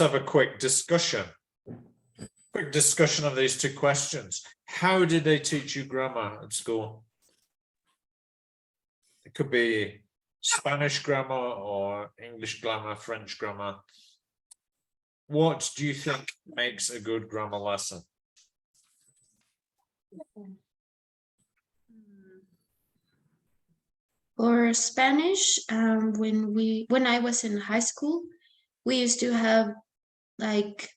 have a quick discussion. Quick discussion of these two questions. How did they teach you grammar at school? It could be Spanish grammar or English grammar, French grammar. What do you think makes a good grammar lesson? For Spanish, when I was in high school, we used to have like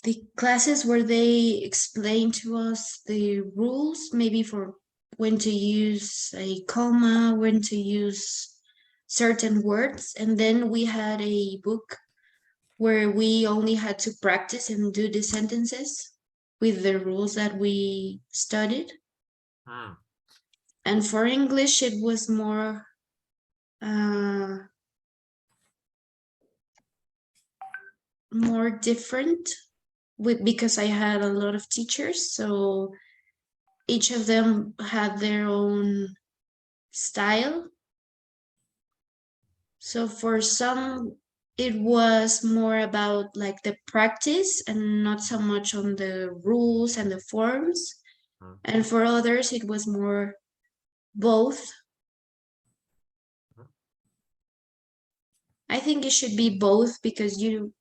the classes where they explain to us the rules, maybe for when to use a comma, when to use certain words. And then we had a book where we only had to practice and do the sentences with the rules that we studied. And for English, it was more more different because I had a lot of teachers, so each of them had their own style. So for some, it was more about like the practice and not so much on the rules and the forms. And for others, it was more both. I think it should be both because you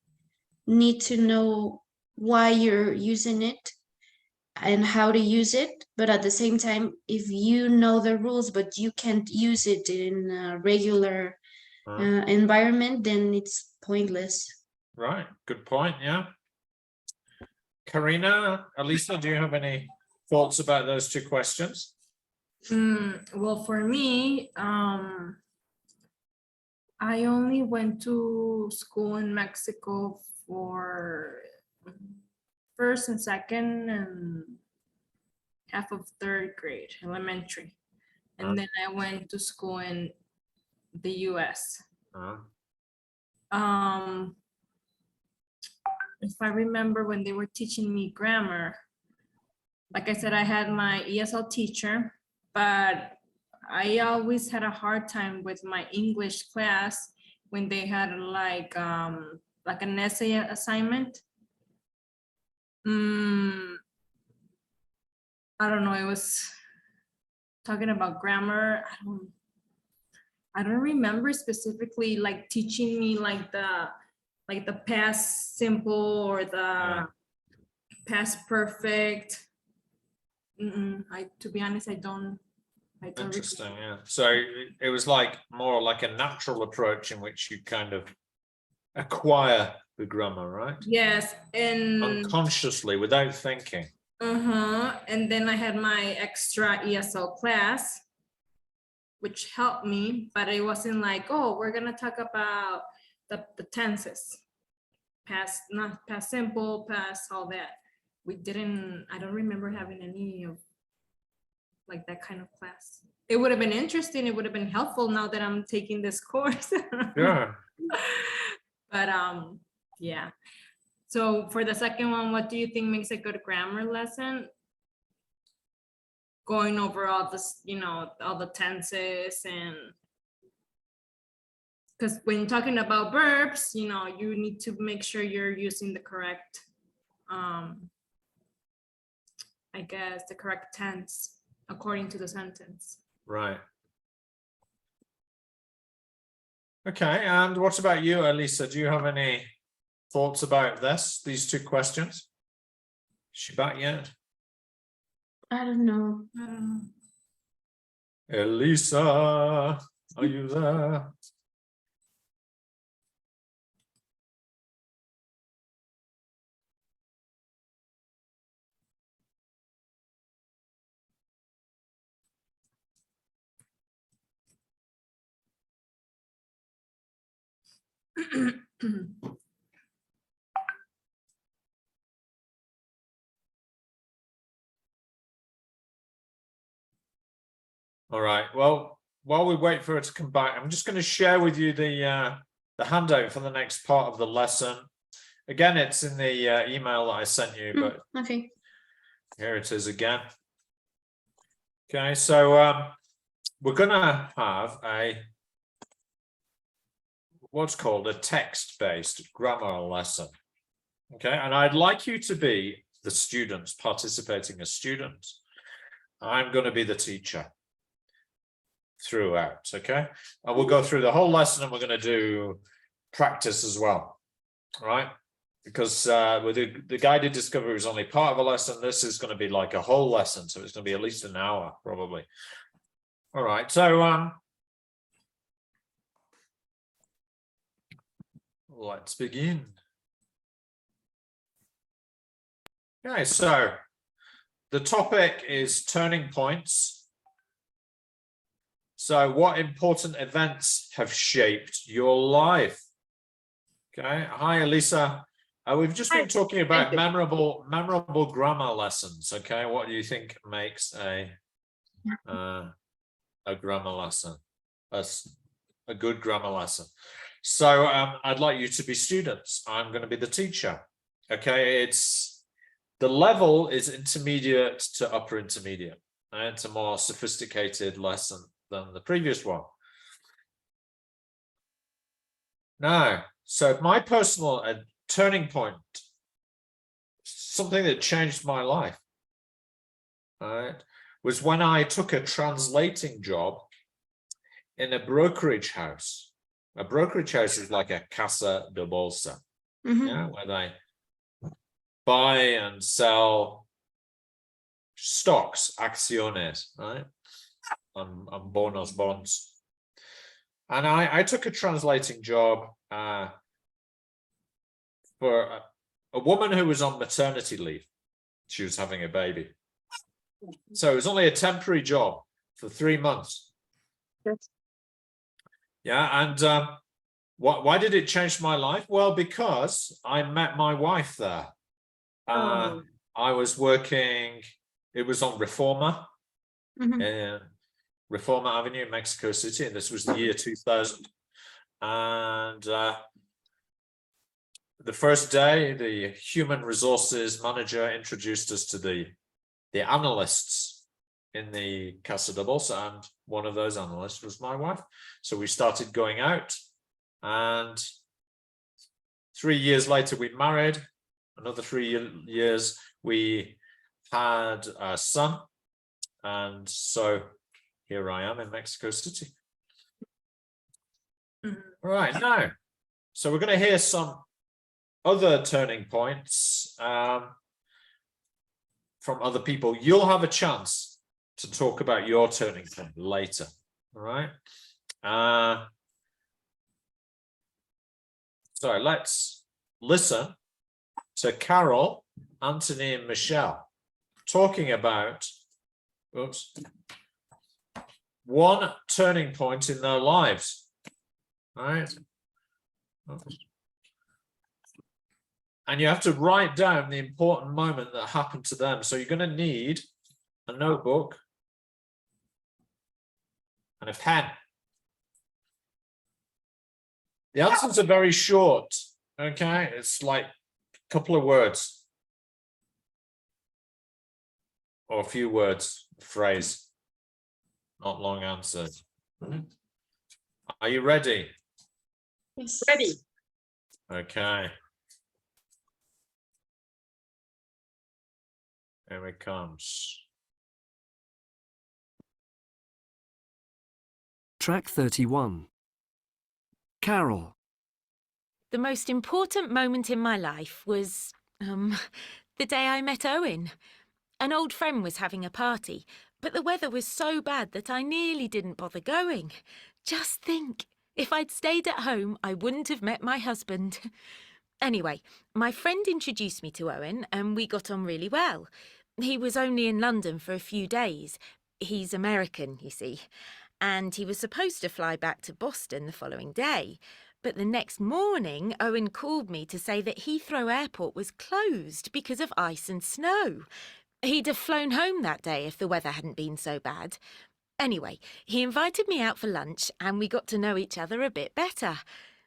need to know why you're using it and how to use it. But at the same time, if you know the rules, but you can't use it in a regular environment, then it's pointless. Right, good point, yeah. Karina, Elisa, do you have any thoughts about those two questions? Well, for me, I only went to school in Mexico for first and second and half of third grade, elementary. And then I went to school in the US. If I remember when they were teaching me grammar, like I said, I had my ESL teacher, but I always had a hard time with my English class when they had like an essay assignment. I don't know, it was talking about grammar. I don't remember specifically like teaching me like the past simple or the past perfect. To be honest, I don't Interesting, yeah. So it was like more like a natural approach in which you kind of acquire the grammar, right? Yes, and unconsciously, without thinking. And then I had my extra ESL class, which helped me, but it wasn't like, oh, we're gonna talk about the tenses, past, not past simple, past all that. I don't remember having any of like that kind of class. It would have been interesting, it would have been helpful now that I'm taking this course. Yeah. But yeah. So for the second one, what do you think makes a good grammar lesson? Going over all this, all the tenses, and because when talking about verbs, you need to make sure you're using the correct, I guess, the correct tense according to the sentence. Right. Okay, and what about you, Elisa? Do you have any thoughts about these two questions? Is she back yet? I don't know. Elisa, are you there? All right, well, while we wait for her to come back, I'm just going to share with you the handout for the next part of the lesson. Again, it's in the email that I sent you, but okay, here it is again. Okay, so we're going to have what's called a text-based grammar lesson. Okay, and I'd like you to be the students participating as students. I'm going to be the teacher throughout, okay? And we'll go through the whole lesson and we're going to do practice as well, right? Because with the guided discovery is only part of a lesson. This is going to be like a whole lesson, so it's going to be at least an hour probably. All right, so let's begin. Okay, so the topic is turning points. So what important events have shaped your life? Okay, hi Elisa. We've just been talking about memorable grammar lessons. Okay, what do you think makes a grammar lesson, a good grammar lesson? So I'd like you to be students. I'm going to be the teacher. Okay, the level is intermediate to upper intermediate, and it's a more sophisticated lesson than the previous one. Now, so my personal turning point, something that changed my life, right, was when I took a translating job in a brokerage house. A brokerage house is like a casa de bolsa, yeah, where they buy and sell stocks, acciones, right, and bonos, bonds. And I took a translating job for a woman who was on maternity leave. She was having a baby. So it was only a temporary job for 3 months. Yes. Yeah, and why did it change my life? Well, because I met my wife there. I was working, it was on Reforma, Reforma Avenue in Mexico City, and this was the year 2000. And the first day, the human resources manager introduced us to the analysts in the Casa de Bolsa, and one of those analysts was my wife. So we started going out, and 3 years later we married. Another 3 years we had a son, and so here I am in Mexico City. All right, now, so we're going to hear some other turning points from other people. You'll have a chance to talk about your turning point later. All right. So let's listen to Carol, Anthony, and Michelle talking about one turning point in their lives. All right. And you have to write down the important moment that happened to them. So you're going to need a notebook and a pen. The answers are very short. Okay, it's like a couple of words or a few words, a phrase, not long answers. Are you ready? Yes. Ready. Okay. Here it comes. Track 31. Carol. The most important moment in my life was, the day I met Owen. An old friend was having a party, but the weather was so bad that I nearly didn't bother going. Just think, if I'd stayed at home, I wouldn't have met my husband. Anyway, my friend introduced me to Owen and we got on really well. He was only in London for a few days. He's American, you see. And he was supposed to fly back to Boston the following day. But the next morning, Owen called me to say that Heathrow Airport was closed because of ice and snow. He'd have flown home that day if the weather hadn't been so bad. Anyway, he invited me out for lunch and we got to know each other a bit better.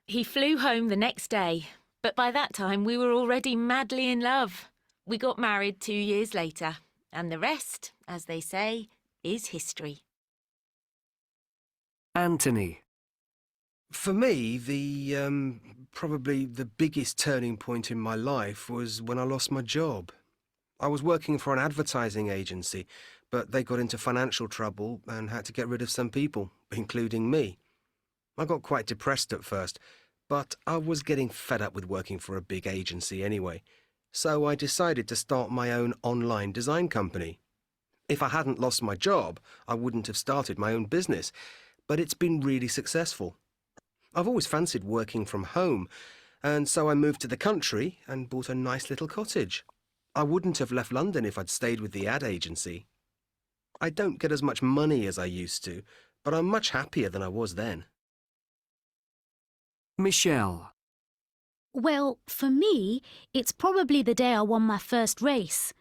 He flew home the next day, but by that time we were already madly in love. We got married 2 years later, and the rest, as they say, is history. Anthony. For me, the Probably the biggest turning point in my life was when I lost my job. I was working for an advertising agency, but they got into financial trouble and had to get rid of some people, including me. I got quite depressed at first, but I was getting fed up with working for a big agency anyway, so I decided to start my own online design company. If I hadn't lost my job, I wouldn't have started my own business, but it's been really successful. I've always fancied working from home, and so I moved to the country and bought a nice little cottage. I wouldn't have left London if I'd stayed with the ad agency. I don't get as much money as I used to, but I'm much happier than I was then. Michelle. Well, for me, it's probably the day I won my first race.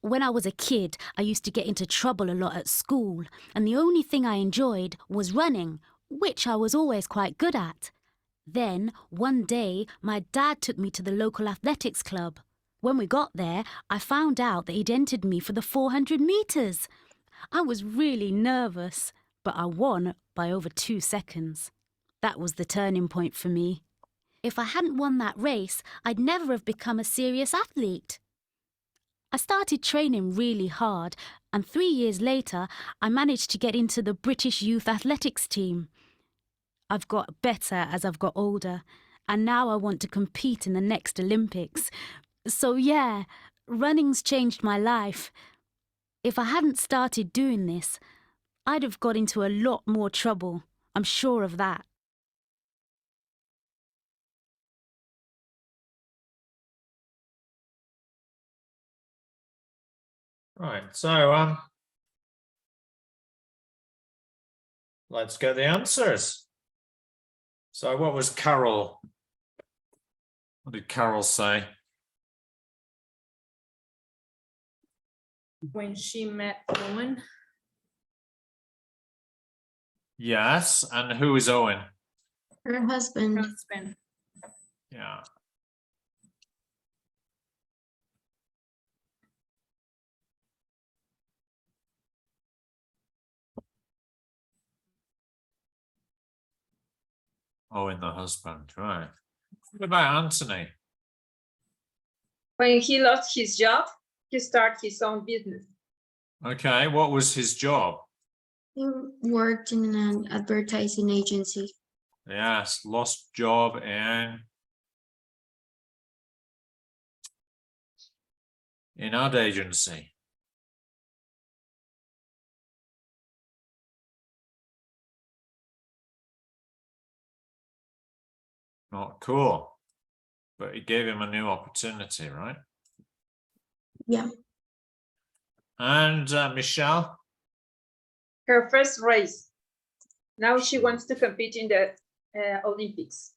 When I was a kid, I used to get into trouble a lot at school, and the only thing I enjoyed was running, which I was always quite good at. Then, one day, my dad took me to the local athletics club. When we got there, I found out that he'd entered me for the 400 metres. I was really nervous, but I won by over 2 seconds. That was the turning point for me. If I hadn't won that race, I'd never have become a serious athlete. I started training really hard, and 3 years later, I managed to get into the British youth athletics team. I've got better as I've got older, and now I want to compete in the next Olympics. So yeah, running's changed my life. If I hadn't started doing this, I'd have got into a lot more trouble. I'm sure of that. Right, so let's get the answers. So what was Carol? What did Carol say? When she met Owen. Yes, and who is Owen? Her husband. Husband. Yeah. Owen, the husband, right. What about Anthony? When he lost his job, he started his own business. Okay, what was his job? He worked in an advertising agency. Yes, lost job in ad agency. Not cool, but it gave him a new opportunity, right? Yeah. And Michelle? Her first race. Now she wants to compete in the Olympics.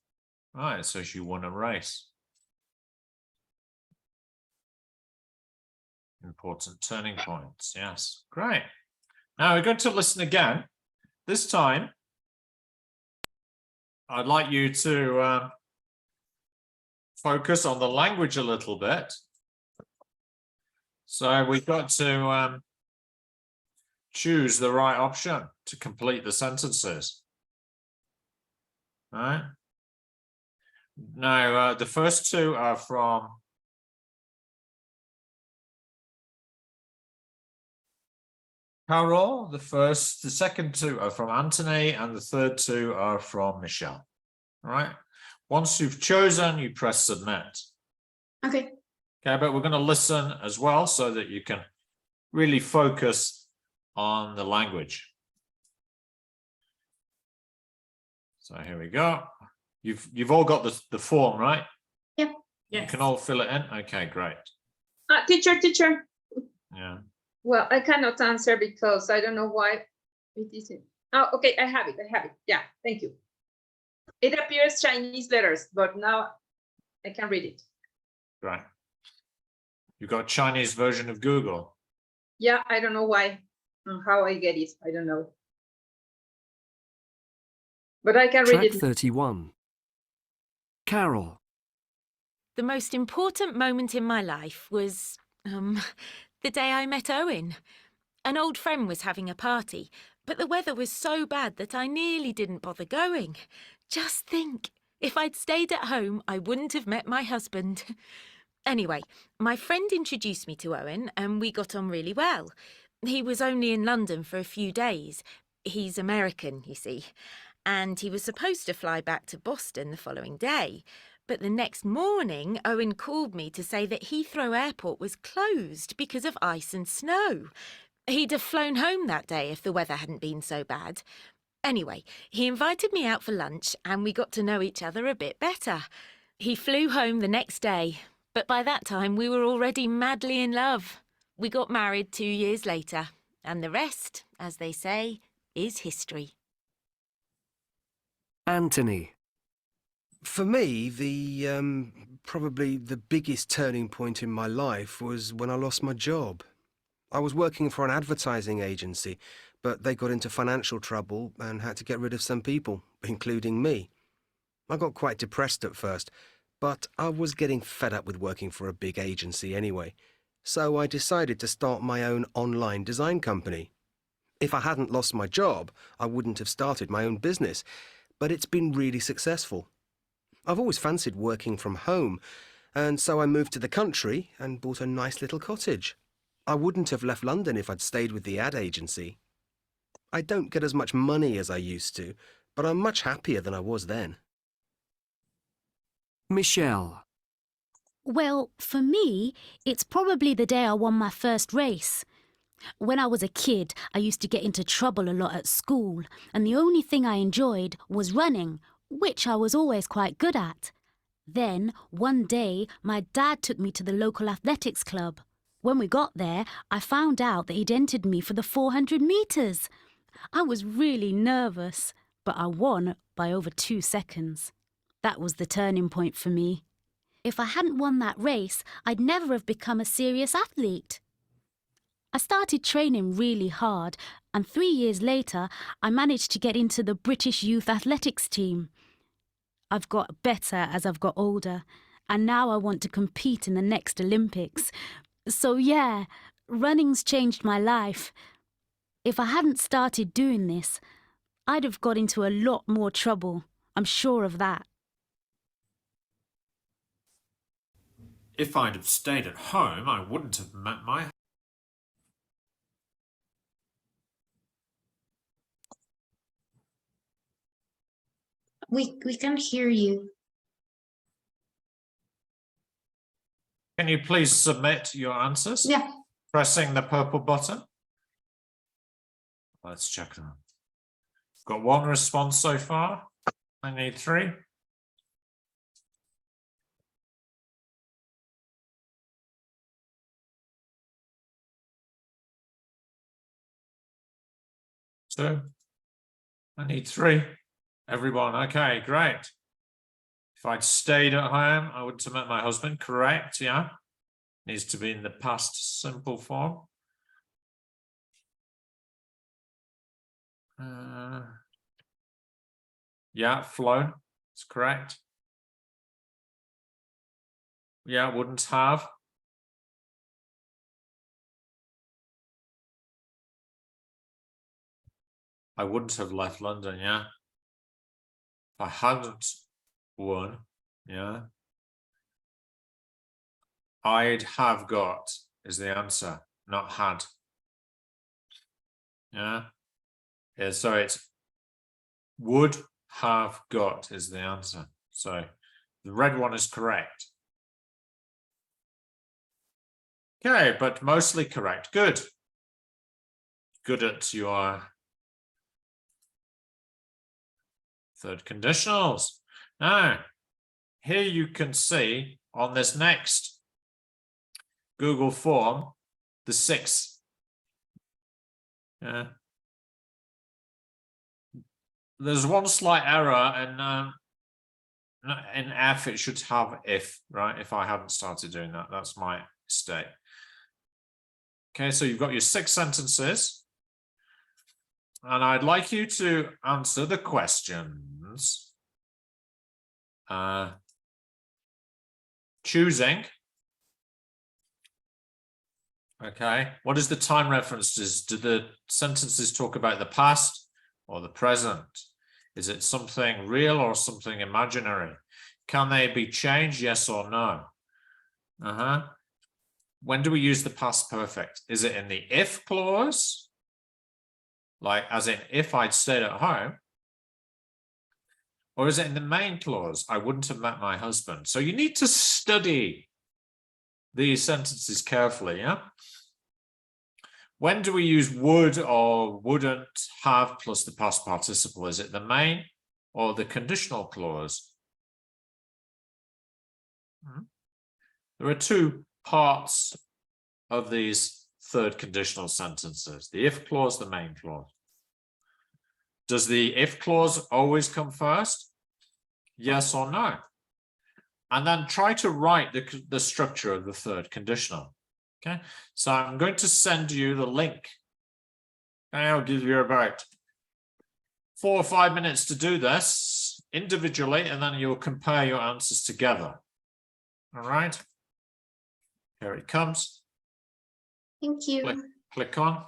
Right, so she won a race. Important turning points, yes, great. Now we're going to listen again. This time, I'd like you to focus on the language a little bit. So we've got to choose the right option to complete the sentences. All right. Now, the first two are from Carol. The second two are from Anthony, and the third two are from Michelle. All right. Once you've chosen, you press submit. Okay. Okay, but we're going to listen as well so that you can really focus on the language. So here we go. You've all got the form, right? Yep. You Yes. can all fill it in. Okay, great. Teacher. Yeah. Well, I cannot answer because I don't know why it isn't. Oh, okay, I have it. Yeah, thank you. It appears Chinese letters, but now I can read it. Right. You've got a Chinese version of Google. Yeah, I don't know why, how I get it. I don't know. But I can read Track it. 31. Carol. The most important moment in my life was the day I met Owen. An old friend was having a party, but the weather was so bad that I nearly didn't bother going. Just think, If I'd stayed at home, I wouldn't have met my husband. Anyway, my friend introduced me to Owen and we got on really well. He was only in London for a few days. He's American, you see. And he was supposed to fly back to Boston the following day. But the next morning, Owen called me to say that Heathrow Airport was closed because of ice and snow. He'd have flown home that day if the weather hadn't been so bad. Anyway, he invited me out for lunch and we got to know each other a bit better. He flew home the next day, but by that time we were already madly in love. We got married 2 years later, and the rest, as they say, is history. Anthony. For me, probably the biggest turning point in my life was when I lost my job. I was working for an advertising agency, but they got into financial trouble and had to get rid of some people, including me. I got quite depressed at first, but I was getting fed up with working for a big agency anyway, so I decided to start my own online design company. If I hadn't lost my job, I wouldn't have started my own business, but it's been really successful. I've always fancied working from home, and so I moved to the country and bought a nice little cottage. I wouldn't have left London if I'd stayed with the ad agency. I don't get as much money as I used to, but I'm much happier than I was then. Michelle. Well, for me, it's probably the day I won my first race. When I was a kid, I used to get into trouble a lot at school, and the only thing I enjoyed was running, which I was always quite good at. Then, one day, my dad took me to the local athletics club. When we got there, I found out that he'd entered me for the 400 metres. I was really nervous, but I won by over 2 seconds. That was the turning point for me. If I hadn't won that race, I'd never have become a serious athlete. I started training really hard, and 3 years later, I managed to get into the British youth athletics team. I've got better as I've got older, and now I want to compete in the next Olympics. So yeah, running's changed my life. If I hadn't started doing this, I'd have got into a lot more trouble. I'm sure of that. If I'd have stayed at home, I wouldn't have met my... We can't hear you. Can you please submit your answers? Yeah. Pressing the purple button. Let's check them. Got one response so far. I need 3. Two. I need 3. Everyone, okay, great. If I'd stayed at home, I wouldn't have met my husband, correct, yeah? Needs to be in the past simple form. Yeah, flown, it's correct. Yeah, wouldn't have. I wouldn't have left London, yeah. If I hadn't won, yeah. I'd have got is the answer, not had. Yeah. Yeah, so it's would have got is the answer. So the red one is correct. Okay, but mostly correct. Good. Good at your third conditionals. Now, here you can see on this next Google form, the 6. There's one slight error, and in F it should have if, right? If I hadn't started doing that, that's my mistake. Okay, so you've got your 6 sentences, and I'd like you to answer the questions. Choosing. Okay, what is the time references? Do the sentences talk about the past or the present? Is it something real or something imaginary? Can they be changed? Yes or no? When do we use the past perfect? Is it in the if clause? Like, as in, if I'd stayed at home? Or is it in the main clause? I wouldn't have met my husband. So you need to study these sentences carefully, yeah? When do we use would or wouldn't have plus the past participle? Is it the main or the conditional clause? There are two parts of these third conditional sentences, the if clause, the main clause. Does the if clause always come first? Yes or no? And then try to write the structure of the third conditional. Okay, so I'm going to send you the link. And I'll give you about 4 or 5 minutes to do this individually, and then you'll compare your answers together. All right, here it comes. Thank you. Click on.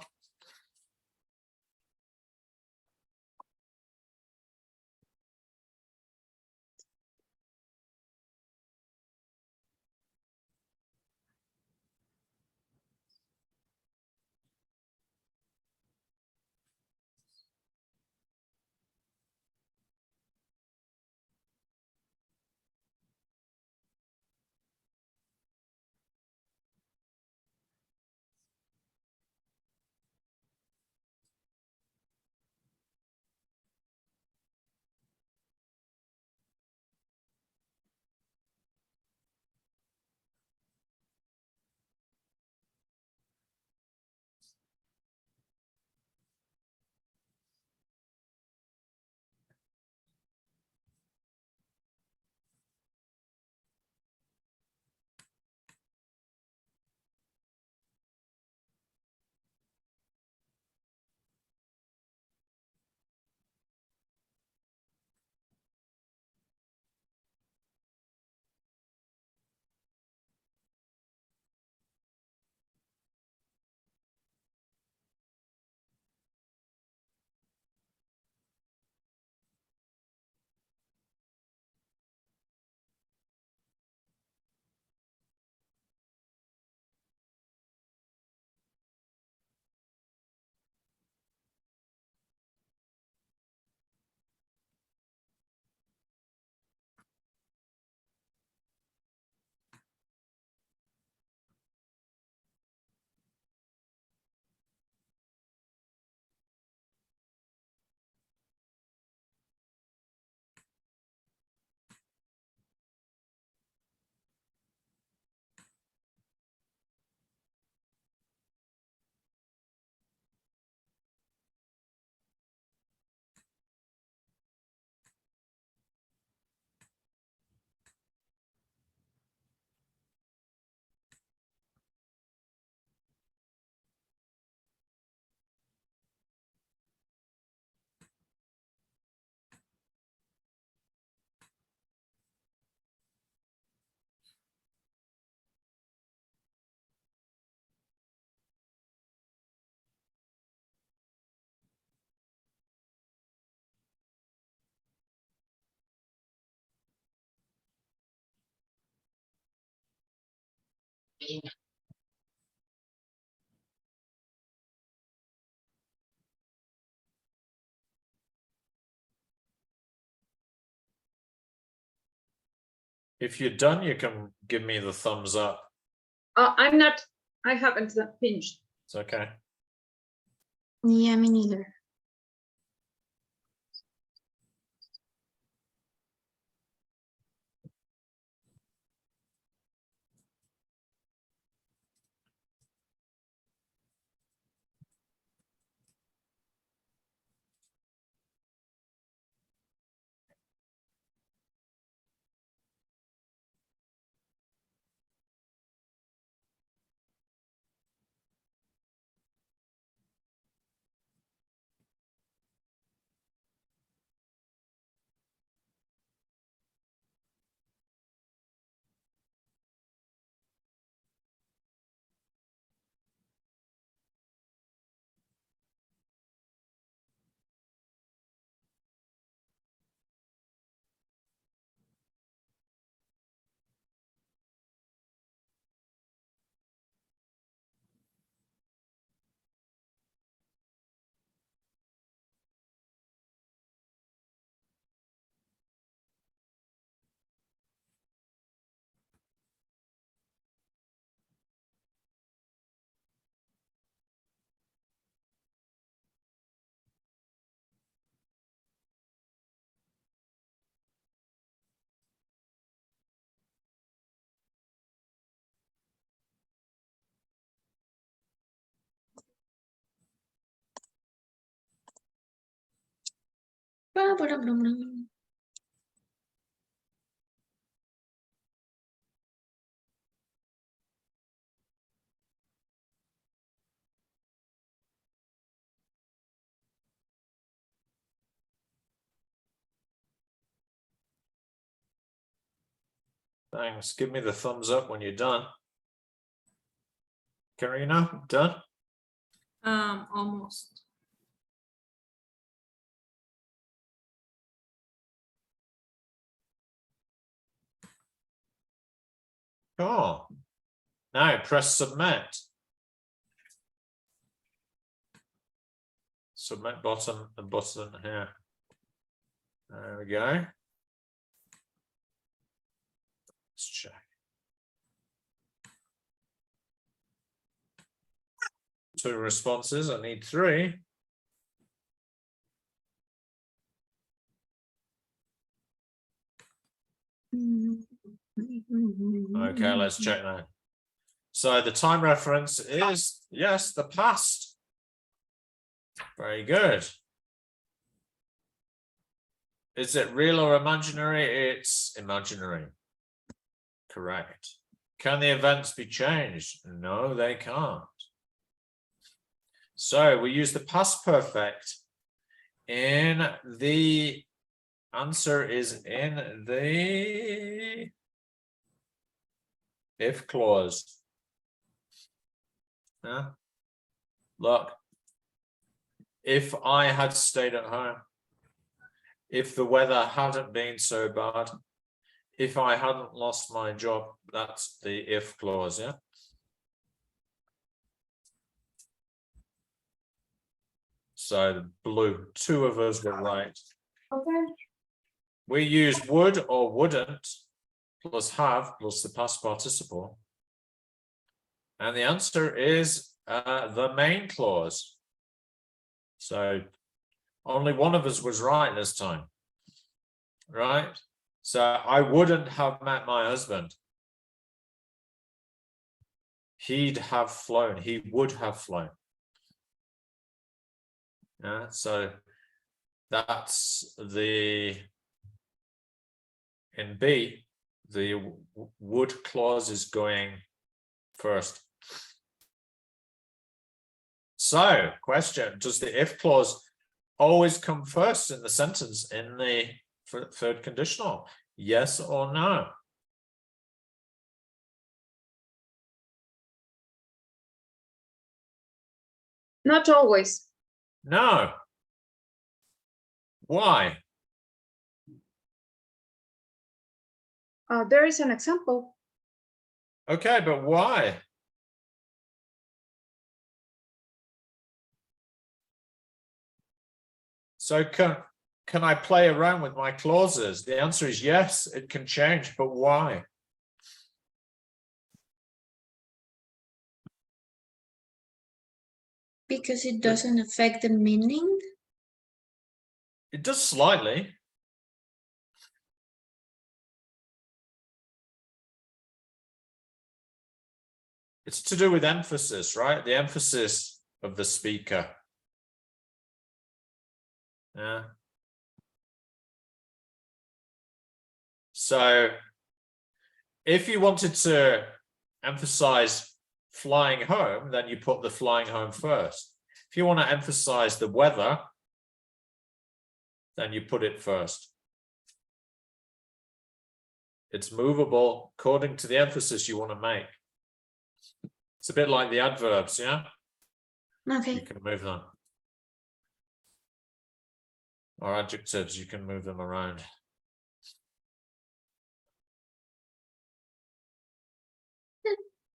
If you're done, you can give me the thumbs up. I'm not, I haven't finished. It's okay. Yeah, me neither. blah, blah, blah. Thanks. Give me the thumbs up when you're done. Karina, done? Almost. Cool. Now press submit. Submit button, the button here. There we go. Let's check. Two responses, I need 3. Okay, let's check now. So the time reference is, yes, the past. Very good. Is it real or imaginary? It's imaginary. Correct. Can the events be changed? No, they can't. So we use the past perfect in the answer is in the if clause. Yeah. Look, if I had stayed at home, if the weather hadn't been so bad, if I hadn't lost my job, that's the if clause, yeah? So the blue, 2 of us were right. Okay. We use would or wouldn't plus have plus the past participle. And the answer is the main clause. So only one of us was right this time, right? So I wouldn't have met my husband. He'd have flown, he would have flown. Yeah, so that's the, in B, the would clause is going first. So, question, does the if clause always come first in the sentence in the third conditional? Yes or no? Not always. No. Why? There is an example. Okay, but why? So can I play around with my clauses? The answer is yes, it can change, but why? Because it doesn't affect the meaning. It does slightly. It's to do with emphasis, right? The emphasis of the speaker. Yeah. So if you wanted to emphasize flying home, then you put the flying home first. If you want to emphasize the weather, then you put it first. It's movable according to the emphasis you want to make. It's a bit like the adverbs, yeah? You Okay. can move them. Or adjectives, you can move them around.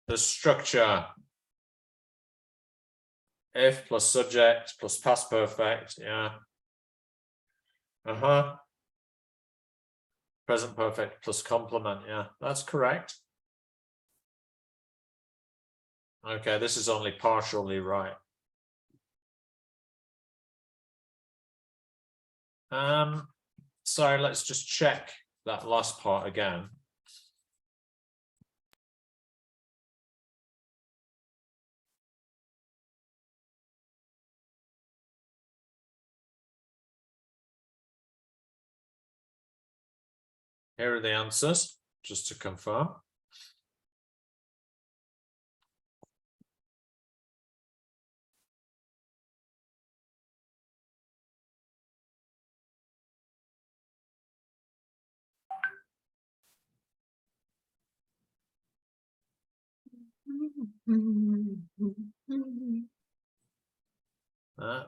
The structure. If plus subject plus past perfect, yeah. Present perfect plus complement, yeah, that's correct. Okay, this is only partially right. So let's just check that last part again. Here are the answers, just to confirm.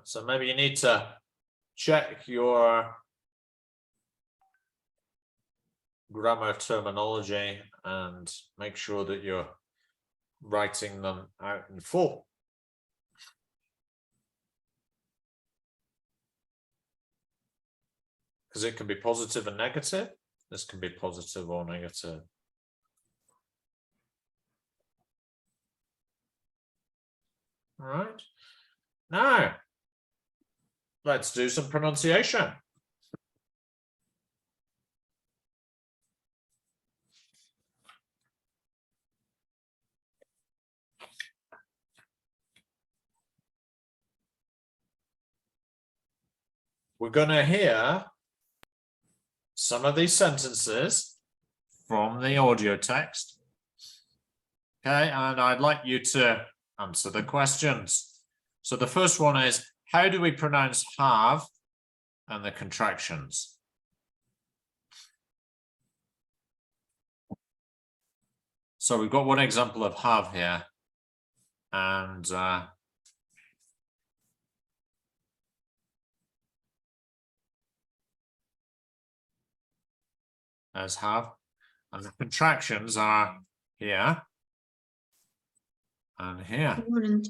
So maybe you need to check your grammar terminology and make sure that you're writing them out in full. Because it can be positive and negative. This can be positive or negative. All right. Now, let's do some pronunciation. We're going to hear some of these sentences from the audio text. Okay, and I'd like you to answer the questions. So the first one is, how do we pronounce have and the contractions? So we've got one example of have here, and as have, and the contractions are here and here. Wouldn't.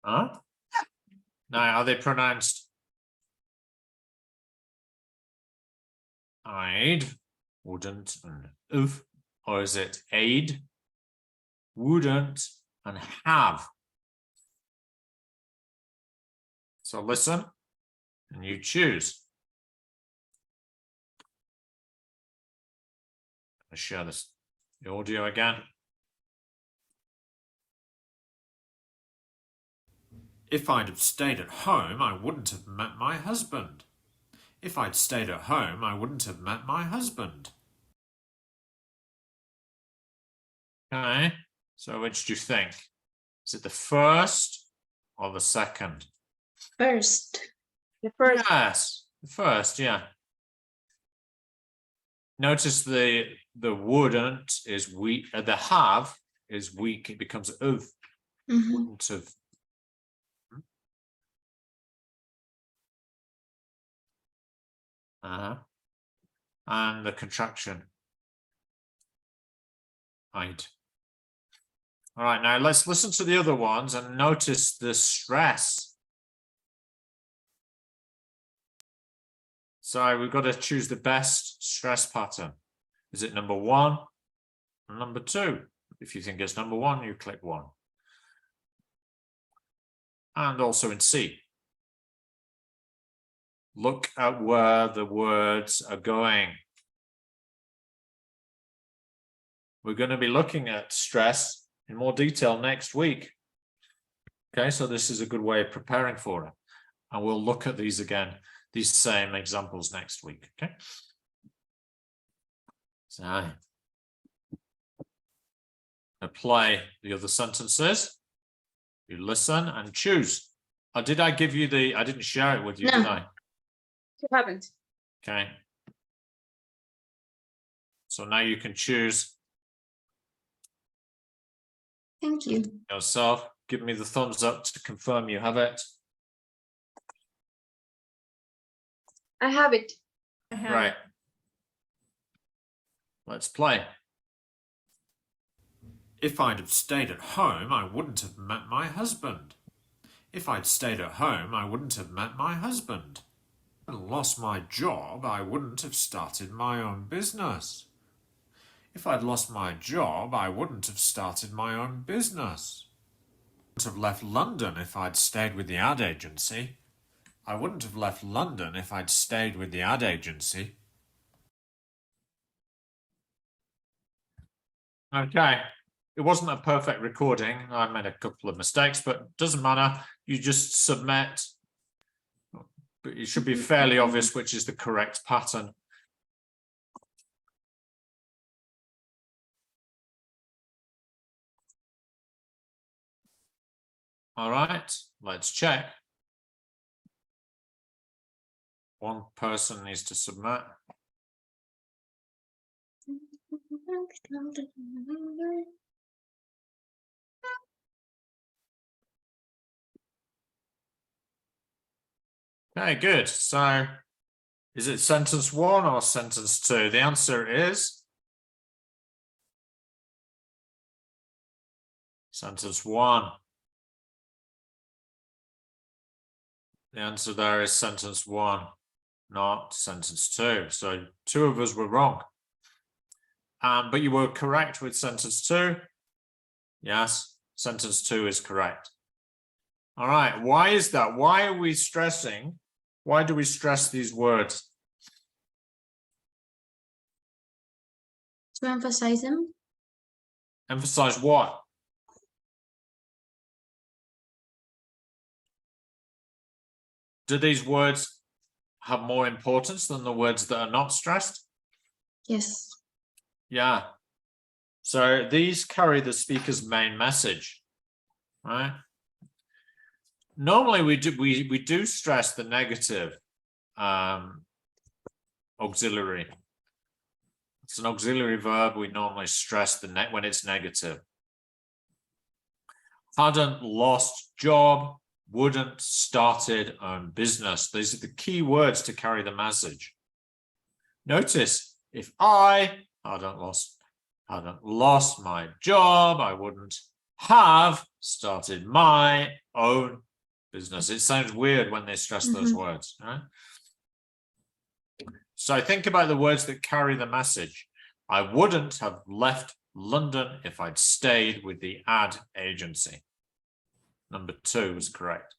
Huh? Now, are they pronounced I'd, wouldn't, and oof, or is it aid, wouldn't, and have? So listen, and you choose. I'll share the audio again. If I'd have stayed at home, I wouldn't have met my husband. If I'd stayed at home, I wouldn't have met my husband. Okay, so which do you think? Is it the first or the second? First. The first. Yes, the first, yeah. Notice the wouldn't is weak, the have is weak, it becomes of. Wouldn't have. And the contraction. I'd. All right, now let's listen to the other ones and notice the stress. So we've got to choose the best stress pattern. Is it number 1 or number 2? If you think it's number 1, you click 1. And also in C. Look at where the words are going. We're going to be looking at stress in more detail next week. Okay, so this is a good way of preparing for it. And we'll look at these again, these same examples next week. Okay. So, apply the other sentences. You listen and choose. Or did I give you the, I didn't share it with you, No. did I? You haven't. Okay. So now you can choose Thank you. yourself. Give me the thumbs up to confirm you have it. I have it. I have Right. Let's play. If I'd have stayed at home, I wouldn't have met my husband. If I'd stayed at home, I wouldn't have met my husband. If I'd lost my job, I wouldn't have started my own business. If I'd lost my job, I wouldn't have started my own business. I wouldn't have left London if I'd stayed with the ad agency. I wouldn't have left London if I'd stayed with the ad agency. Okay. It wasn't a perfect recording. I made a couple of mistakes, but it doesn't matter. You just submit. But it should be fairly obvious which is the correct pattern. All right, let's check. One person needs to submit. Okay, good. So is it sentence 1 or sentence 2? The answer is sentence 1. The answer there is sentence 1, not sentence 2. So 2 of us were wrong. But you were correct with sentence 2. Yes, sentence 2 is correct. All right, why is that? Why are we stressing? Why do we stress these words? To emphasize them. Emphasize what? Do these words have more importance than the words that are not stressed? Yes. Yeah. So these carry the speaker's main message, right? Normally we do stress the negative auxiliary. It's an auxiliary verb. We normally stress the when it's negative. Hadn't lost job, wouldn't started own business. These are the key words to carry the message. Notice if I hadn't lost my job, I wouldn't have started my own business. It sounds weird when they stress those words, right? So think about the words that carry the message. I wouldn't have left London if I'd stayed with the ad agency. Number 2 is correct.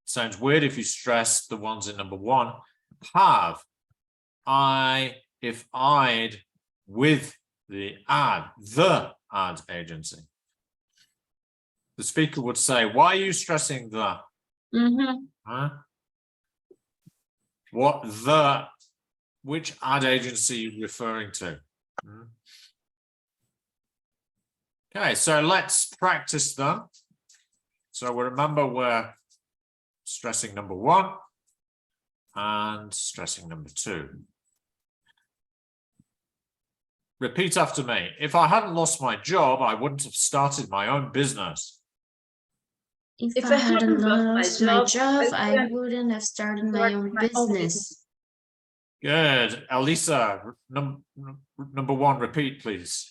Sounds weird if you stress the ones in number 1. Have, I, if I'd, with the ad agency. The speaker would say, why are you stressing the? Huh? Which ad agency are you referring to? Okay, so let's practice them. So we remember we're stressing number 1 and stressing number 2. Repeat after me. If I hadn't lost my job, I wouldn't have started my own business. If I hadn't lost my job, I wouldn't have started my own business. Good. Elisa, number 1, repeat, please.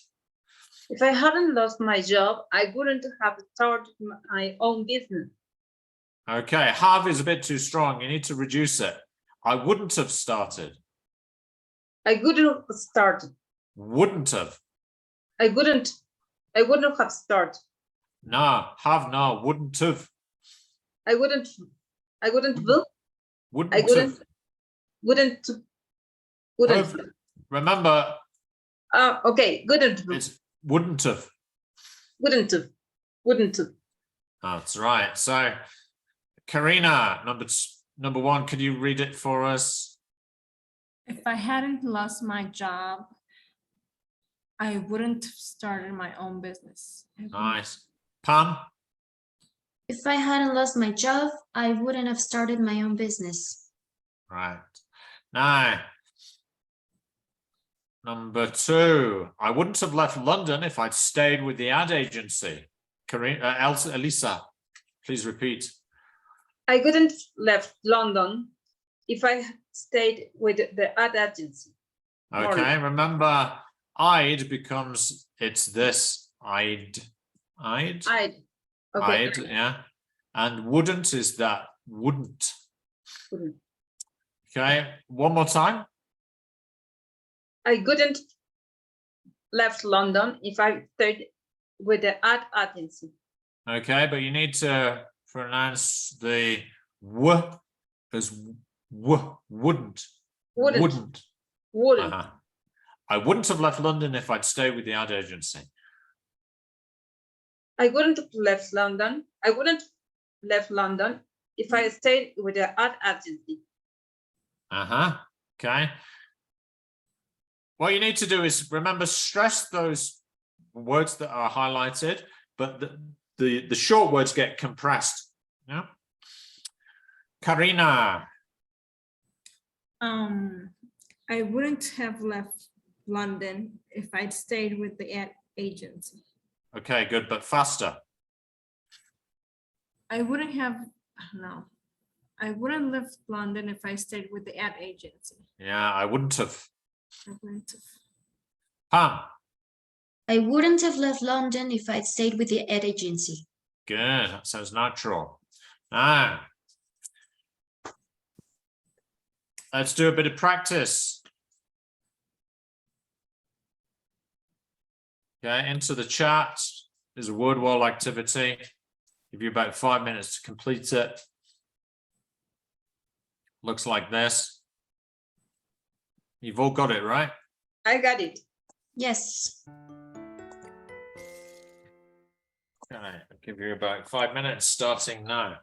If I hadn't lost my job, I wouldn't have started my own business. Okay, have is a bit too strong. You need to reduce it. I wouldn't have started. I wouldn't have started. Wouldn't have. I wouldn't have started. No, have no, wouldn't have. I wouldn't will. Wouldn't have. Remember. Okay, wouldn't. It's wouldn't have. Wouldn't have. That's right. So, Karina, number 1, could you read it for us? If I hadn't lost my job, I wouldn't have started my own business. Nice. Pam? If I hadn't lost my job, I wouldn't have started my own business. Right. Now, number 2, I wouldn't have left London if I'd stayed with the ad agency. Karina, Elisa, please repeat. I wouldn't have left London if I stayed with the ad agency. Okay, remember, I'd becomes, it's this, I'd. Okay. I'd, yeah. And wouldn't is that, wouldn't. Okay, one more time. I wouldn't left London if I stayed with the ad agency. Okay, but you need to pronounce the w as w, wouldn't. Wouldn't. I wouldn't have left London if I'd stayed with the ad agency. I wouldn't have left London. I wouldn't have left London if I stayed with the ad agency. Okay. What you need to do is remember, stress those words that are highlighted, but the short words get compressed. Yeah. Karina. I wouldn't have left London if I'd stayed with the ad agency. Okay, good, but faster. I wouldn't have, no. I wouldn't left London if I stayed with the ad agency. Yeah, I wouldn't have. I wouldn't have. Pam. I wouldn't have left London if I'd stayed with the ad agency. Good, that sounds natural. Now, let's do a bit of practice. Okay, into the chat. There's a word wall activity. Give you about 5 minutes to complete it. Looks like this. You've all got it, right? I got it. Yes. Okay, I'll give you about 5 minutes starting now.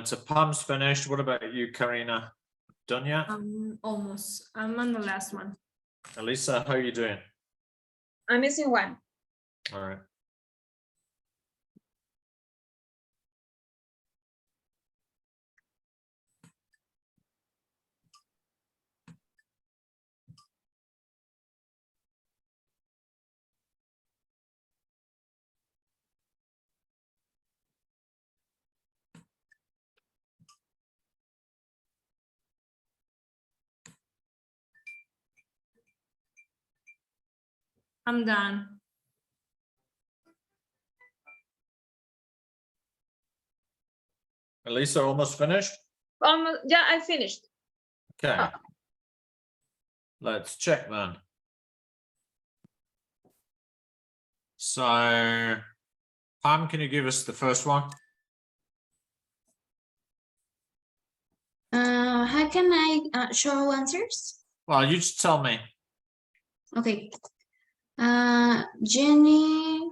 So Pam's finished. What about you, Karina? Done yet? Almost. I'm on the last one. Elisa, how are you doing? I'm missing one. All right. I'm done. Elisa, almost finished? Yeah, I finished. Okay. Let's check then. So, Pam, can you give us the first one? How can I show answers? Well, you just tell me. Okay. Jenny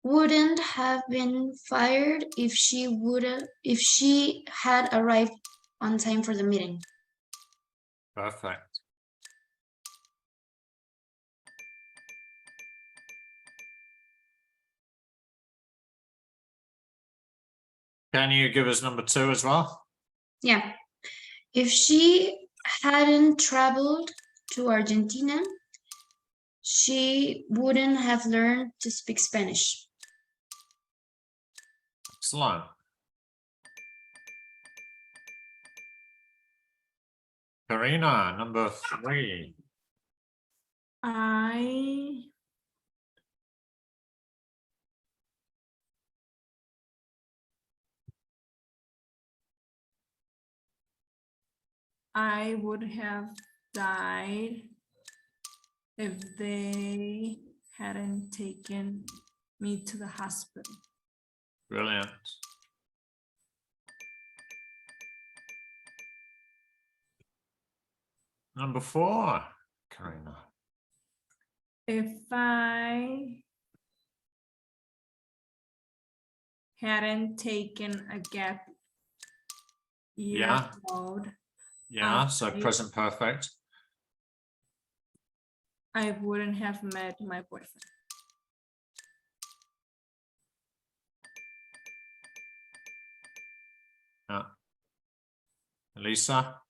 wouldn't have been fired if she had arrived on time for the meeting. Perfect. Can you give us number 2 as well? Yeah. If she hadn't traveled to Argentina, she wouldn't have learned to speak Spanish. Excellent. Karina, number 3. I would have died if they hadn't taken me to the hospital. Brilliant. Number 4, Karina. If I hadn't taken a gap year Yeah. mode, Yeah, so Okay. present perfect. I wouldn't have met my boyfriend. Yeah. Elisa?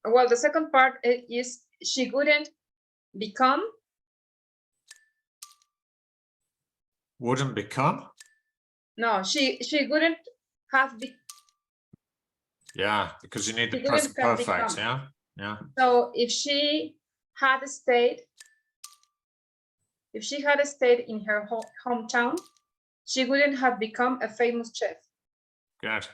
Well, the second part is she wouldn't become. Wouldn't become? No, she wouldn't have. Yeah, because you need the She wouldn't present have perfect, become. yeah? Yeah. So if she had stayed in her hometown, she wouldn't have become a famous chef. Good.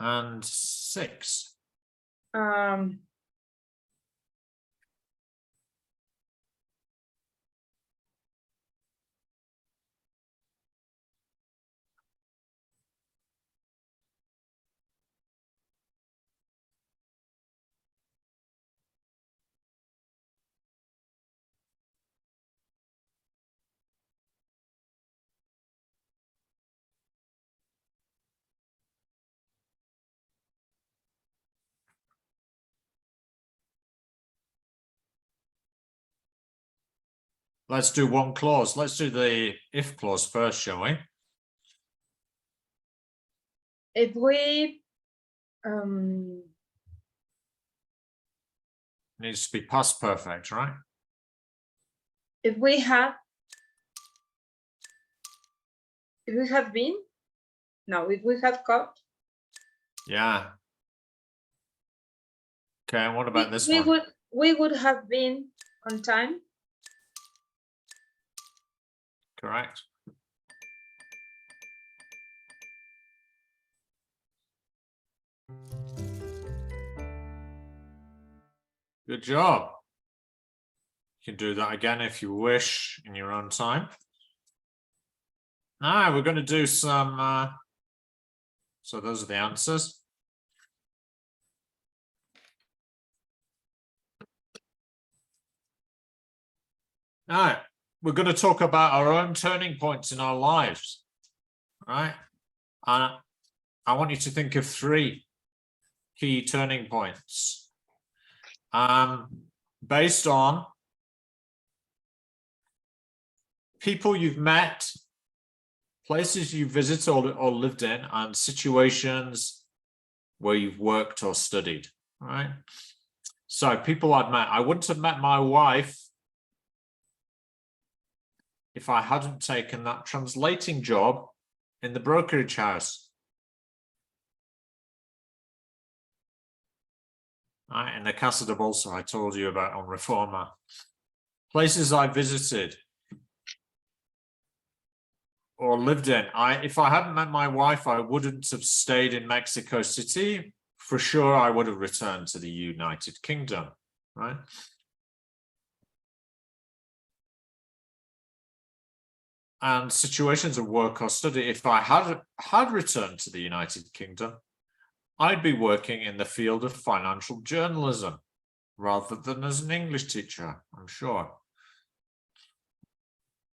And 6. Let's do one clause. Let's do the if clause first, shall we? If we Needs to be past perfect, right? if we had been, no, if we had got, Yeah. Okay, and what about this we one? we would have been on time. Correct. Good job. You can do that again if you wish in your own time. Now we're going to do some, so those are the answers. Now, we're going to talk about our own turning points in our lives, right? And I want you to think of 3 key turning points. Based on people you've met, places you've visited or lived in, and situations where you've worked or studied, right? So people I'd met, I wouldn't have met my wife if I hadn't taken that translating job in the brokerage house. Right, in the Casa de Bolsa I told you about on Reforma. Places I visited or lived in. If I hadn't met my wife, I wouldn't have stayed in Mexico City. For sure, I would have returned to the United Kingdom, right? And situations of work or study, if I had returned to the United Kingdom, I'd be working in the field of financial journalism rather than as an English teacher, I'm sure.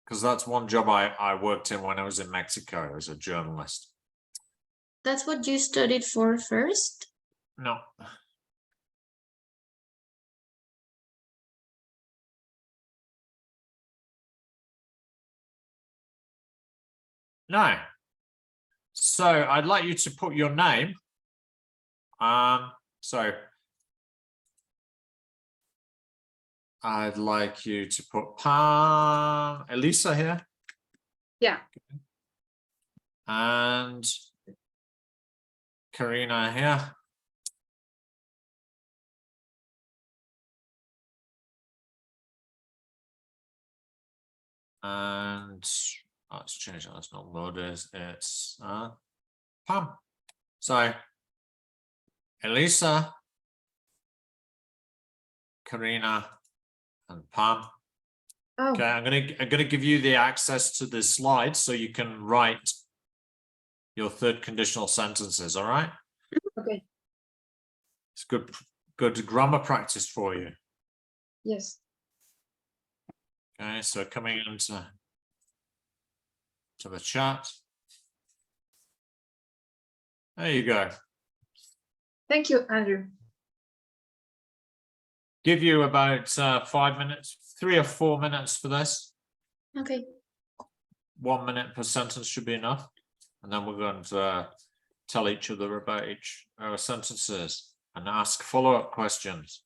Because that's one job I worked in when I was in Mexico as a journalist. That's what you studied for first? No. No. So I'd like you to put your name. So I'd like you to put Pam, Elisa here. Yeah. And Karina here. And let's change that. That's not loaded. It's Pam. So Elisa, Karina, and Pam. Oh, Okay, I'm gonna give you the access to this slide so you can write your third conditional sentences. All right. okay. It's good grammar practice for you. Yes. Okay, so coming into the chat. There you go. Thank you, Andrew. Give you about 5 minutes, 3 or 4 minutes for this. Okay. 1 minute per sentence should be enough. And then we're going to tell each other about our sentences and ask follow-up questions.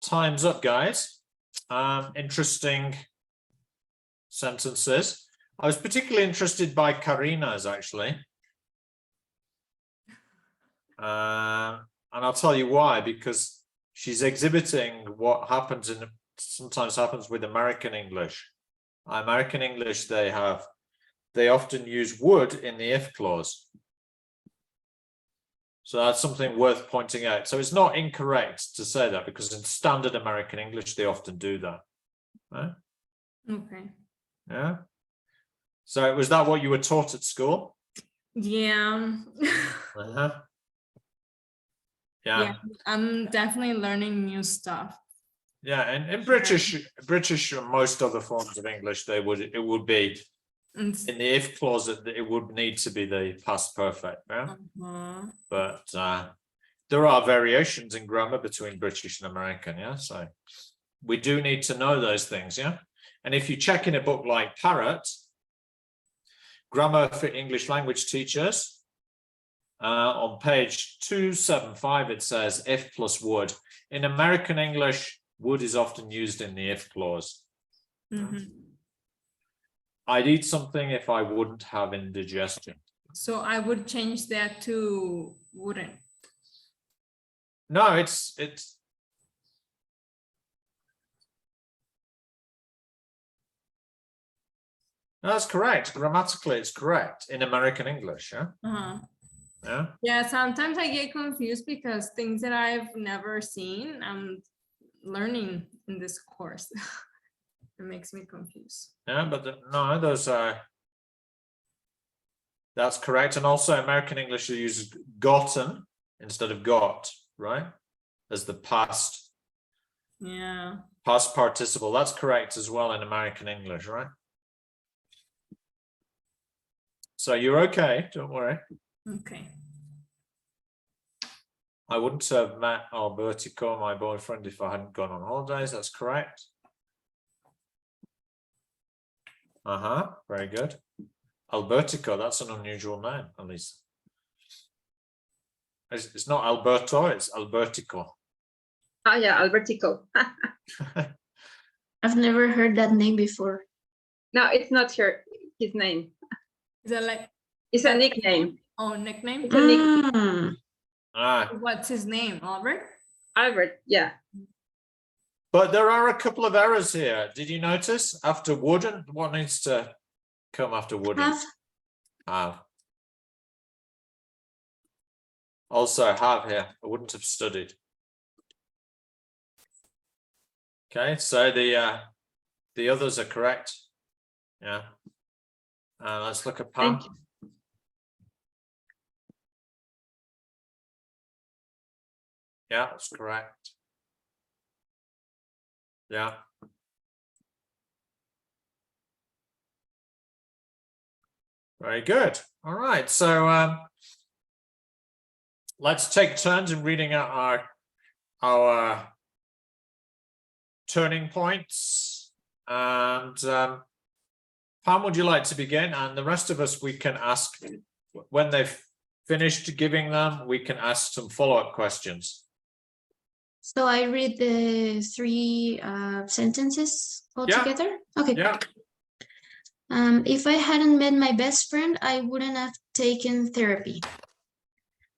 time's up, guys. Interesting sentences. I was particularly interested by Karina's, actually. And I'll tell you why, because she's exhibiting what happens sometimes happens with American English. American English, they often use would in the if clause. So that's something worth pointing out. So it's not incorrect to say that, because in standard American English, they often do that. Right? Okay. Yeah. So was that what you were taught at school? Yeah. Uh-huh. Yeah, I'm definitely learning new stuff. Yeah, and in British and most other forms of English, it would be in the if clause, it would need to be the past perfect. Yeah. But there are variations in grammar between British and American. Yeah, so we do need to know those things. Yeah, and if you check in a book like Parrott, Grammar for English Language Teachers, on page 275, it says if plus would. In American English, would is often used in the if clause. I'd eat something if I wouldn't have indigestion. So I would change that to wouldn't. No, it's that's correct. Grammatically, it's correct in American English. Yeah. Yeah. Yeah, sometimes I get confused because things that I've never seen, I'm learning in this course. It makes me confused. Yeah, but no, those are. That's correct. And also American English uses gotten instead of got, right? As the past. Yeah. Past participle. That's correct as well in American English, right? So you're okay, don't worry. Okay. I wouldn't have met Albertico, my boyfriend, if I hadn't gone on holidays. That's correct. Very good. Albertico, that's an unusual name, at least. It's not Alberto, it's Albertico. Oh yeah, Albertico. I've never heard that name before. No, it's not his name. Is that like? It's a nickname. Oh, nickname? It's a nickname. What's his name? Albert? Albert, yeah. But there are a couple of errors here. Did you notice? After wouldn't, what needs to come after wouldn't? Have. Also have here. I wouldn't have studied. Okay, so the others are correct. Yeah. Let's look at Pam. Thank you. Yeah, that's correct. Yeah. Very good. All right. So let's take turns in reading out our turning points. And Pam, would you like to begin? And the rest of us, we can ask when they've finished giving them, we can ask some follow-up questions. So I read the three sentences all together? Okay. Yeah. If I hadn't met my best friend, I wouldn't have taken therapy.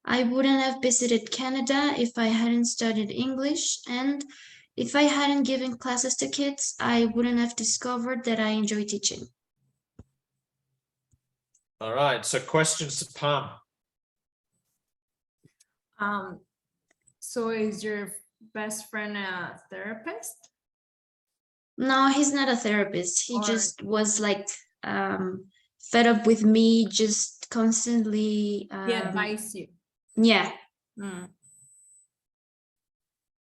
I wouldn't have visited Canada if I hadn't studied English. And if I hadn't given classes to kids, I wouldn't have discovered that I enjoy teaching. All right. So questions to Pam. So is your best friend a therapist? No, he's not a therapist. He just was like fed up with me just constantly. He advised you. Yeah.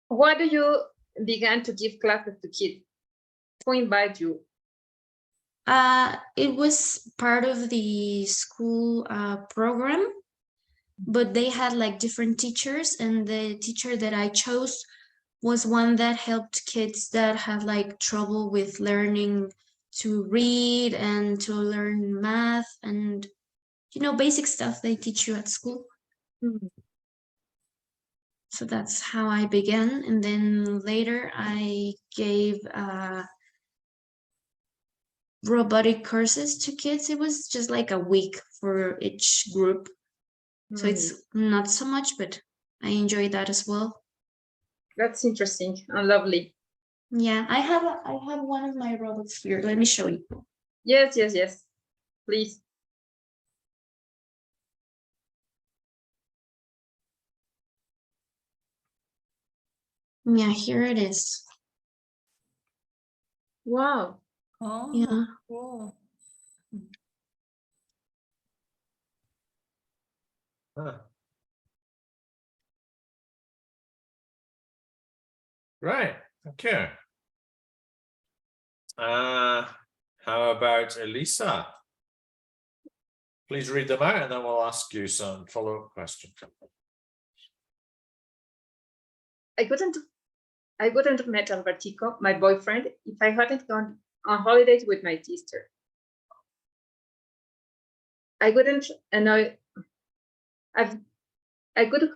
Why do you begin to give classes to kids? Who invited you? It was part of the school program, but they had like different teachers, and the teacher that I chose was one that helped kids that had like trouble with learning to read and to learn math and, you know, basic stuff they teach you at school. So that's how I began. And then later I gave robotic courses to kids. It was just like a week for each group. So it's not so much, but I enjoy that as well. That's interesting and lovely. Yeah, I have one of my robots here. Let me show you. Yes, yes, yes. Please. Yeah, here it is. Wow. Oh, Yeah. cool. Huh. Right. Okay. How about Elisa? Please read them out and then we'll ask you some follow-up questions. I couldn't have met Albertico, my boyfriend, if I hadn't gone on holidays with my sister. I wouldn't annoy. I would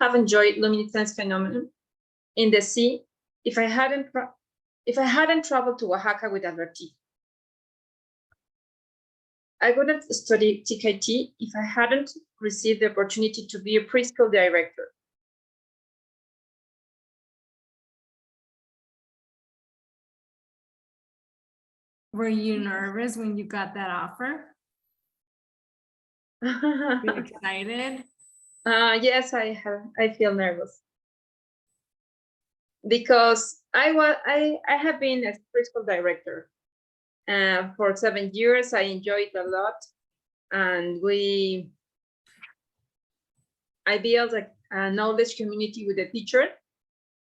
have enjoyed luminescence phenomenon in the sea if I hadn't traveled to Oaxaca with Albertico. I wouldn't study TKT if I hadn't received the opportunity to be a preschool director. Were you nervous when you got that offer? Were you excited? Yes, I feel nervous because I have been a preschool director for 7 years. I enjoyed it a lot, and I built a knowledge community with the teacher.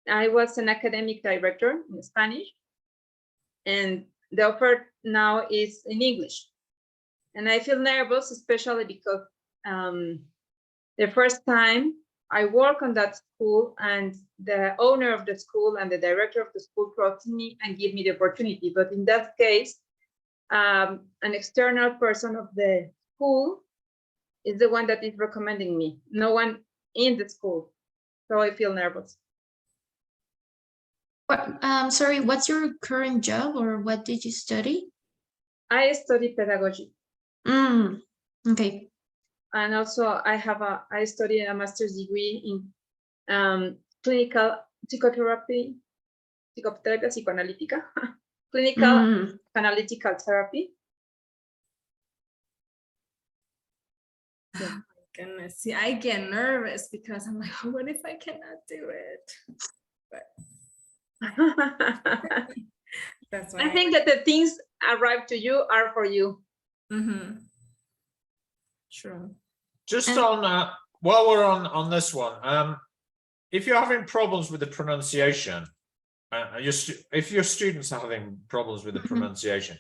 I was an academic director in Spanish, and the offer now is in English. And I feel nervous, especially because the first time I work on that school, and the owner of the school and the director of the school trust me and give me the opportunity. But in that case, an external person of the school is the one that is recommending me, no one in the school. So I feel nervous. Sorry, what's your current job or what did you study? I study pedagogy. Okay. And also I studied a master's degree in clinical psychotherapy, psicoterapia psicoanalítica, clinical analytical therapy. Oh my goodness. See, I get nervous because I'm like, what if I cannot do it? But that's why I think that the things arrive to you are for you. True. Just on while we're on this one, if you're having problems with the pronunciation, if your students are having problems with the pronunciation,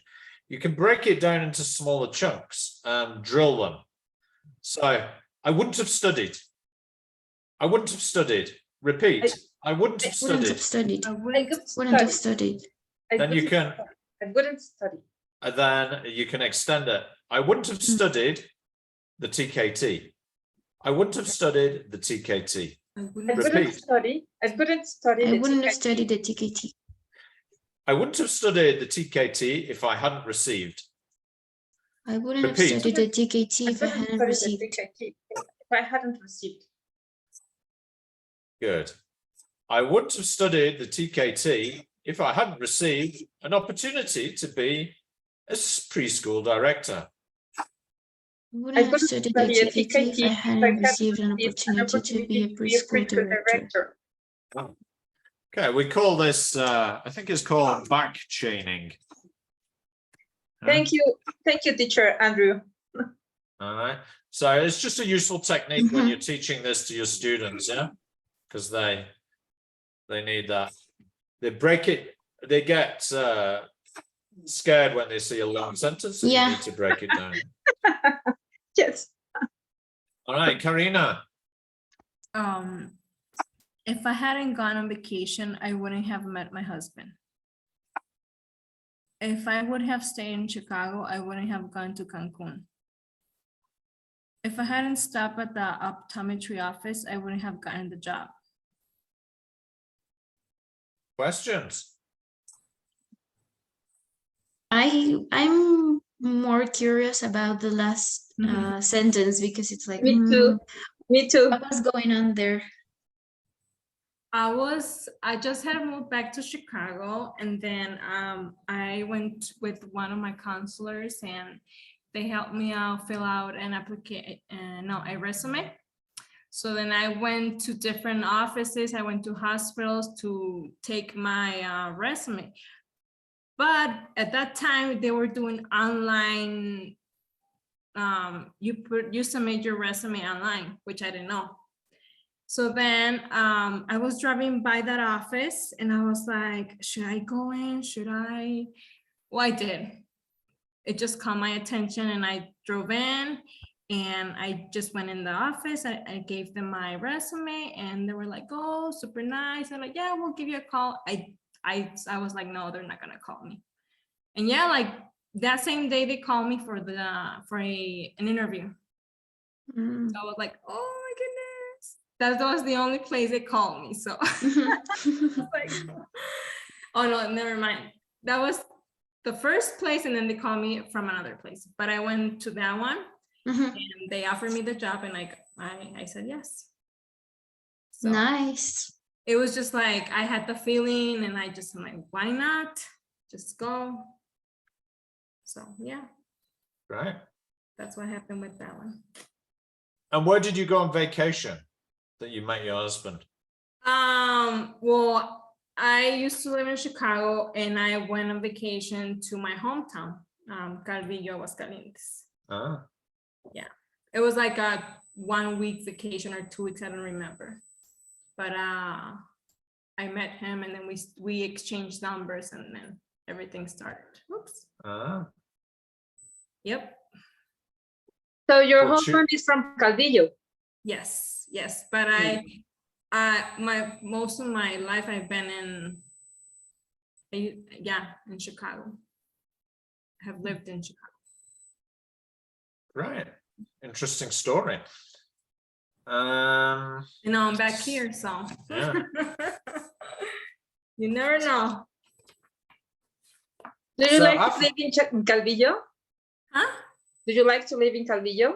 you can break it down into smaller chunks and drill them. So I wouldn't have studied. I wouldn't have studied. Repeat. I wouldn't have Wouldn't have studied. studied. I Wouldn't have studied. Then you can. I wouldn't study. And then you can extend it. I wouldn't have studied the TKT. I wouldn't have studied the TKT. I wouldn't study. I wouldn't study. I the wouldn't have TKT. studied the TKT. I wouldn't have studied the TKT if I hadn't received. I wouldn't Repeat. have studied the TKT if I wouldn't hadn't study the received. TKT if I hadn't received. Good. I wouldn't have studied the TKT if I hadn't received an opportunity to be a preschool director. I wouldn't have studied the study a TKT if I hadn't received an opportunity to be a preschool director. Okay, we call this, I think it's called back chaining. Thank you, teacher Andrew. All right. So it's just a useful technique when you're teaching this to your students, yeah, because they need that. They break it. They get scared when they see a long sentence. And Yeah. You need to break it down. Yes. All right, Karina. If I hadn't gone on vacation, I wouldn't have met my husband. If I would have stayed in Chicago, I wouldn't have gone to Cancun. If I hadn't stopped at the optometry office, I wouldn't have gotten the job. Questions? I'm more curious about the last Mhm. sentence because it's like, Me too. Me too. what was going on there? I just had moved back to Chicago, and then I went with one of my counselors and they helped me out fill out an a resume. So then I went to different offices, I went to hospitals to take my resume. But at that time they were doing online, you submit your resume online, which I didn't know. So then I was driving by that office and I was like, should I go in? Should I? Well, I did. It just caught my attention and I drove in and I just went in the office. I gave them my resume and they were like, oh, super nice. They're like, yeah, we'll give you a call. I was like, no, they're not gonna call me. And yeah, like that same day they called me for an interview. Mm. So I was like, oh my goodness. That was the only place they called me. So like, oh no, never mind. That was the first place and then they called me from another place. But I went to that one Mhm. and they offered me the job and I said yes. So Nice. it was just like I had the feeling and I'm like, why not? Just go. So yeah, Right. that's what happened with that one. And where did you go on vacation that you met your husband? Well, I used to live in Chicago and I went on vacation to my hometown, Calvillo, Aguascalientes. Ah, It was like a 1 week vacation or 2 weeks, I don't remember. But I met him and then we exchanged numbers and then everything started. Oops. ah. Yep. So your What's your- husband is from Calvillo. Yes. But most of my life I've been in Chicago. I have lived in Chicago. Right. Interesting story. You know, I'm back here, so. Yeah. You never know. Do you So like I've- to live in Calvillo? Huh? Do you like to live in Calvillo?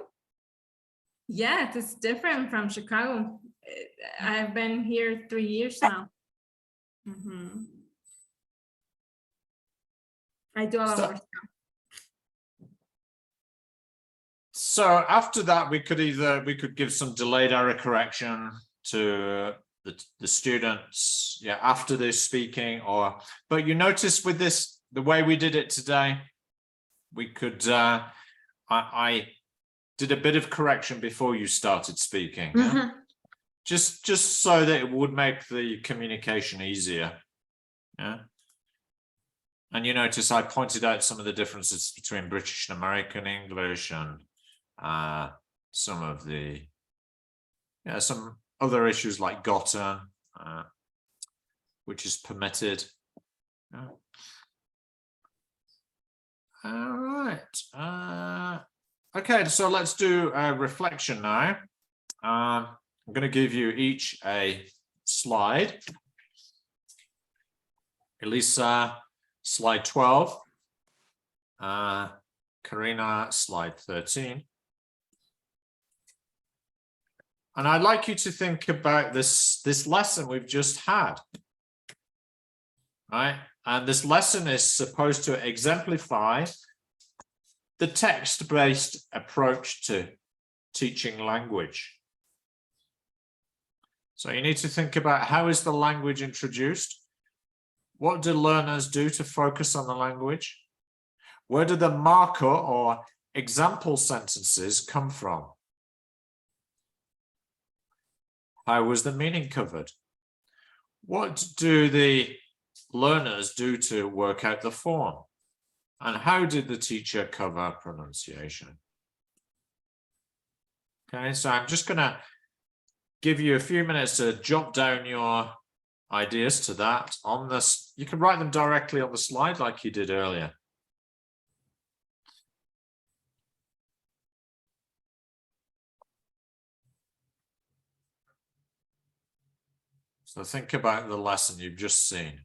Yeah, it's different from Chicago. I've been here 3 years now. Mhm. I do a lot So- more stuff. So after that, we could give some delayed error correction to the students, yeah, after this speaking, but you notice with this, the way we did it today, we could, I did a bit of correction before you started speaking, yeah? Mhm. Just so that it would make the communication easier, yeah. And you notice I pointed out some of the differences between British and American English and some of the, some other issues like gotten, which is permitted. Yeah. All right. Okay, so let's do a reflection now. I'm going to give you each a slide. Elisa, slide 12. Karina, slide 13. And I'd like you to think about this lesson we've just had, right? And this lesson is supposed to exemplify the text-based approach to teaching language. So you need to think about, how is the language introduced? What do learners do to focus on the language? Where do the marker or example sentences come from? How was the meaning covered? What do the learners do to work out the form? And how did the teacher cover pronunciation? Okay, so I'm just going to give you a few minutes to jot down your ideas to that on this. You can write them directly on the slide like you did earlier. So think about the lesson you've just seen.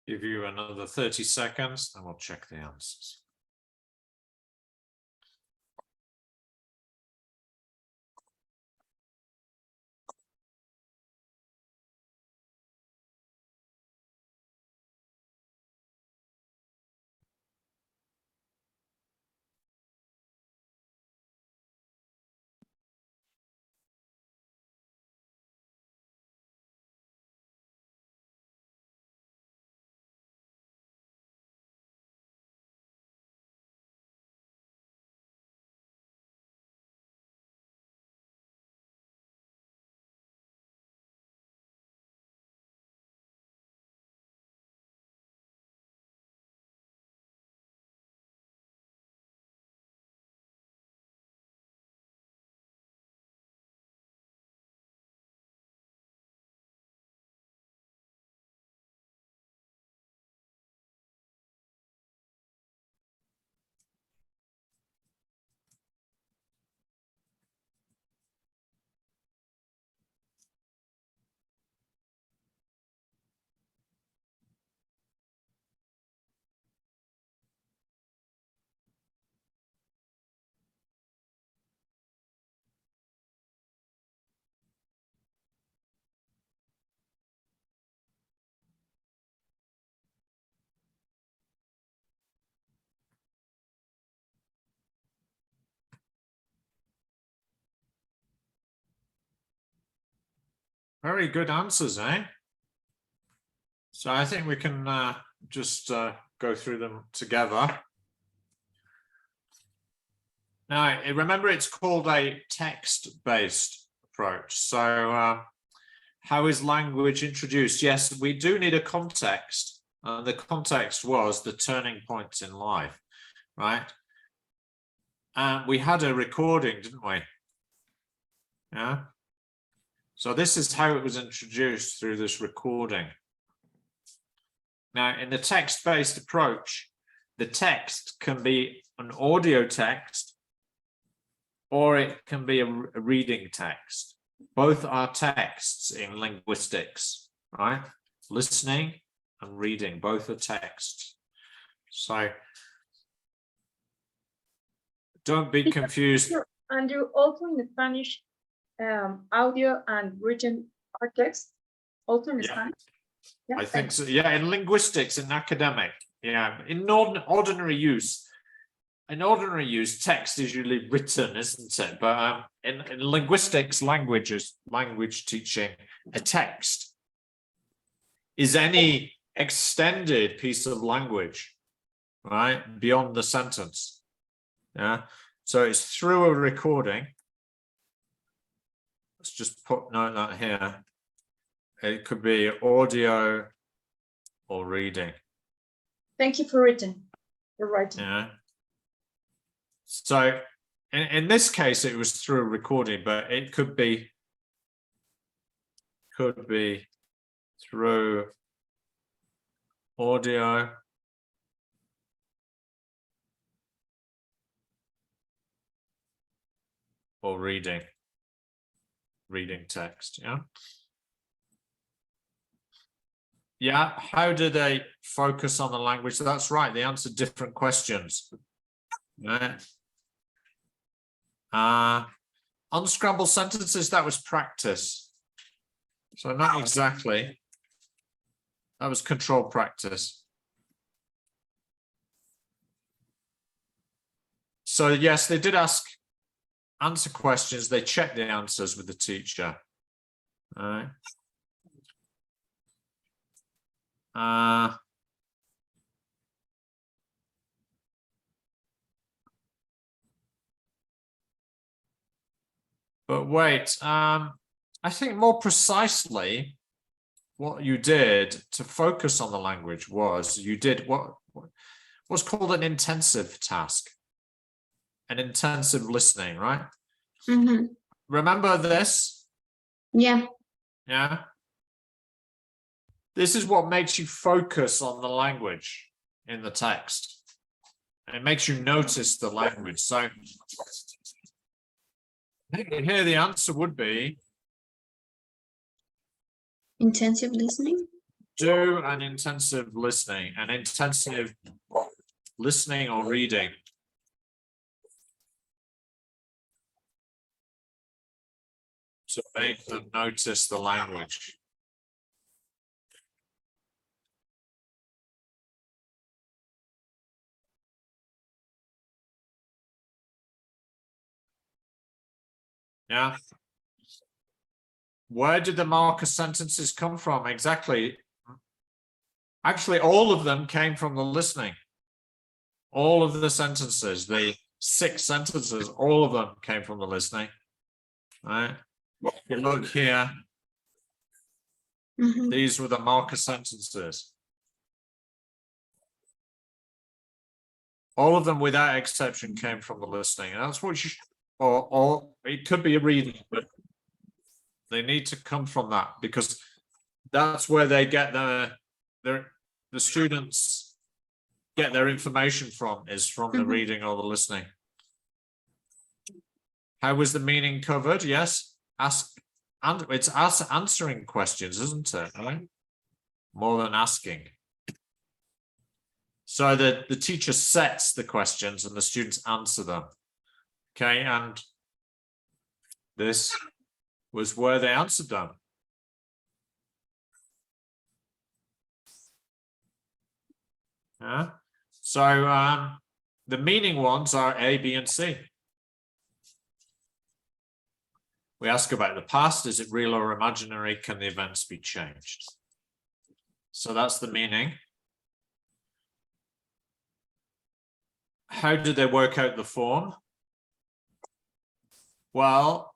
Give you another 30 seconds and we'll check the answers. Very good answers, eh? So I think we can just go through them together. Now, remember, it's called a text-based approach. So how is language introduced? Yes, we do need a context. The context was the turning points in life, right? And we had a recording, didn't we? Yeah. So this is how it was introduced, through this recording. Now, in the text-based approach, the text can be an audio text, or it can be a reading text. Both are texts in linguistics, right? Listening and reading, both are texts. So don't be confused. Andrew, also in Spanish, audio and written are text, also in Spanish? Yeah, I think so. Yeah, in linguistics, in academic, yeah, in ordinary use. In ordinary use, text is usually written, isn't it? But in linguistics, language teaching, a text is any extended piece of language, right, beyond the sentence. Yeah, so it's through a recording. Let's just note that here. It could be audio or reading. Thank you for writing. Yeah. So in this case, it was through a recording, but it could be through audio or reading text. Yeah. Yeah, how do they focus on the language? That's right, they answer different questions. Right. Unscrambled sentences, that was practice. So not exactly. That was controlled practice. So yes, they did answer questions. They checked the answers with the teacher. All right. But wait, I think more precisely what you did to focus on the language was you did what's called an intensive task, an intensive listening, right? Mm-hmm. Remember this? Yeah. Yeah. This is what makes you focus on the language in the text. It makes you notice the language. So here the answer would be Intensive listening. do an intensive listening or reading. To make them notice the language. Yeah. Where did the marker sentences come from? Exactly. Actually, all of them came from the listening. All of the sentences, the 6 sentences, all of them came from the listening. Right. You look here. Mm-hmm. These were the marker sentences. All of them, without exception, came from the listening. And that's what you. Or it could be a reading, but they need to come from that because that's where they get the students get their information from, is from the reading or the listening. How was the meaning covered? Yes, it's answering questions, isn't it? Right? More than asking. So the teacher sets the questions and the students answer them. Okay, and this was where they answered them. Yeah. So the meaning ones are A, B, and C. We ask about the past. Is it real or imaginary? Can the events be changed? So that's the meaning. How did they work out the form? Well,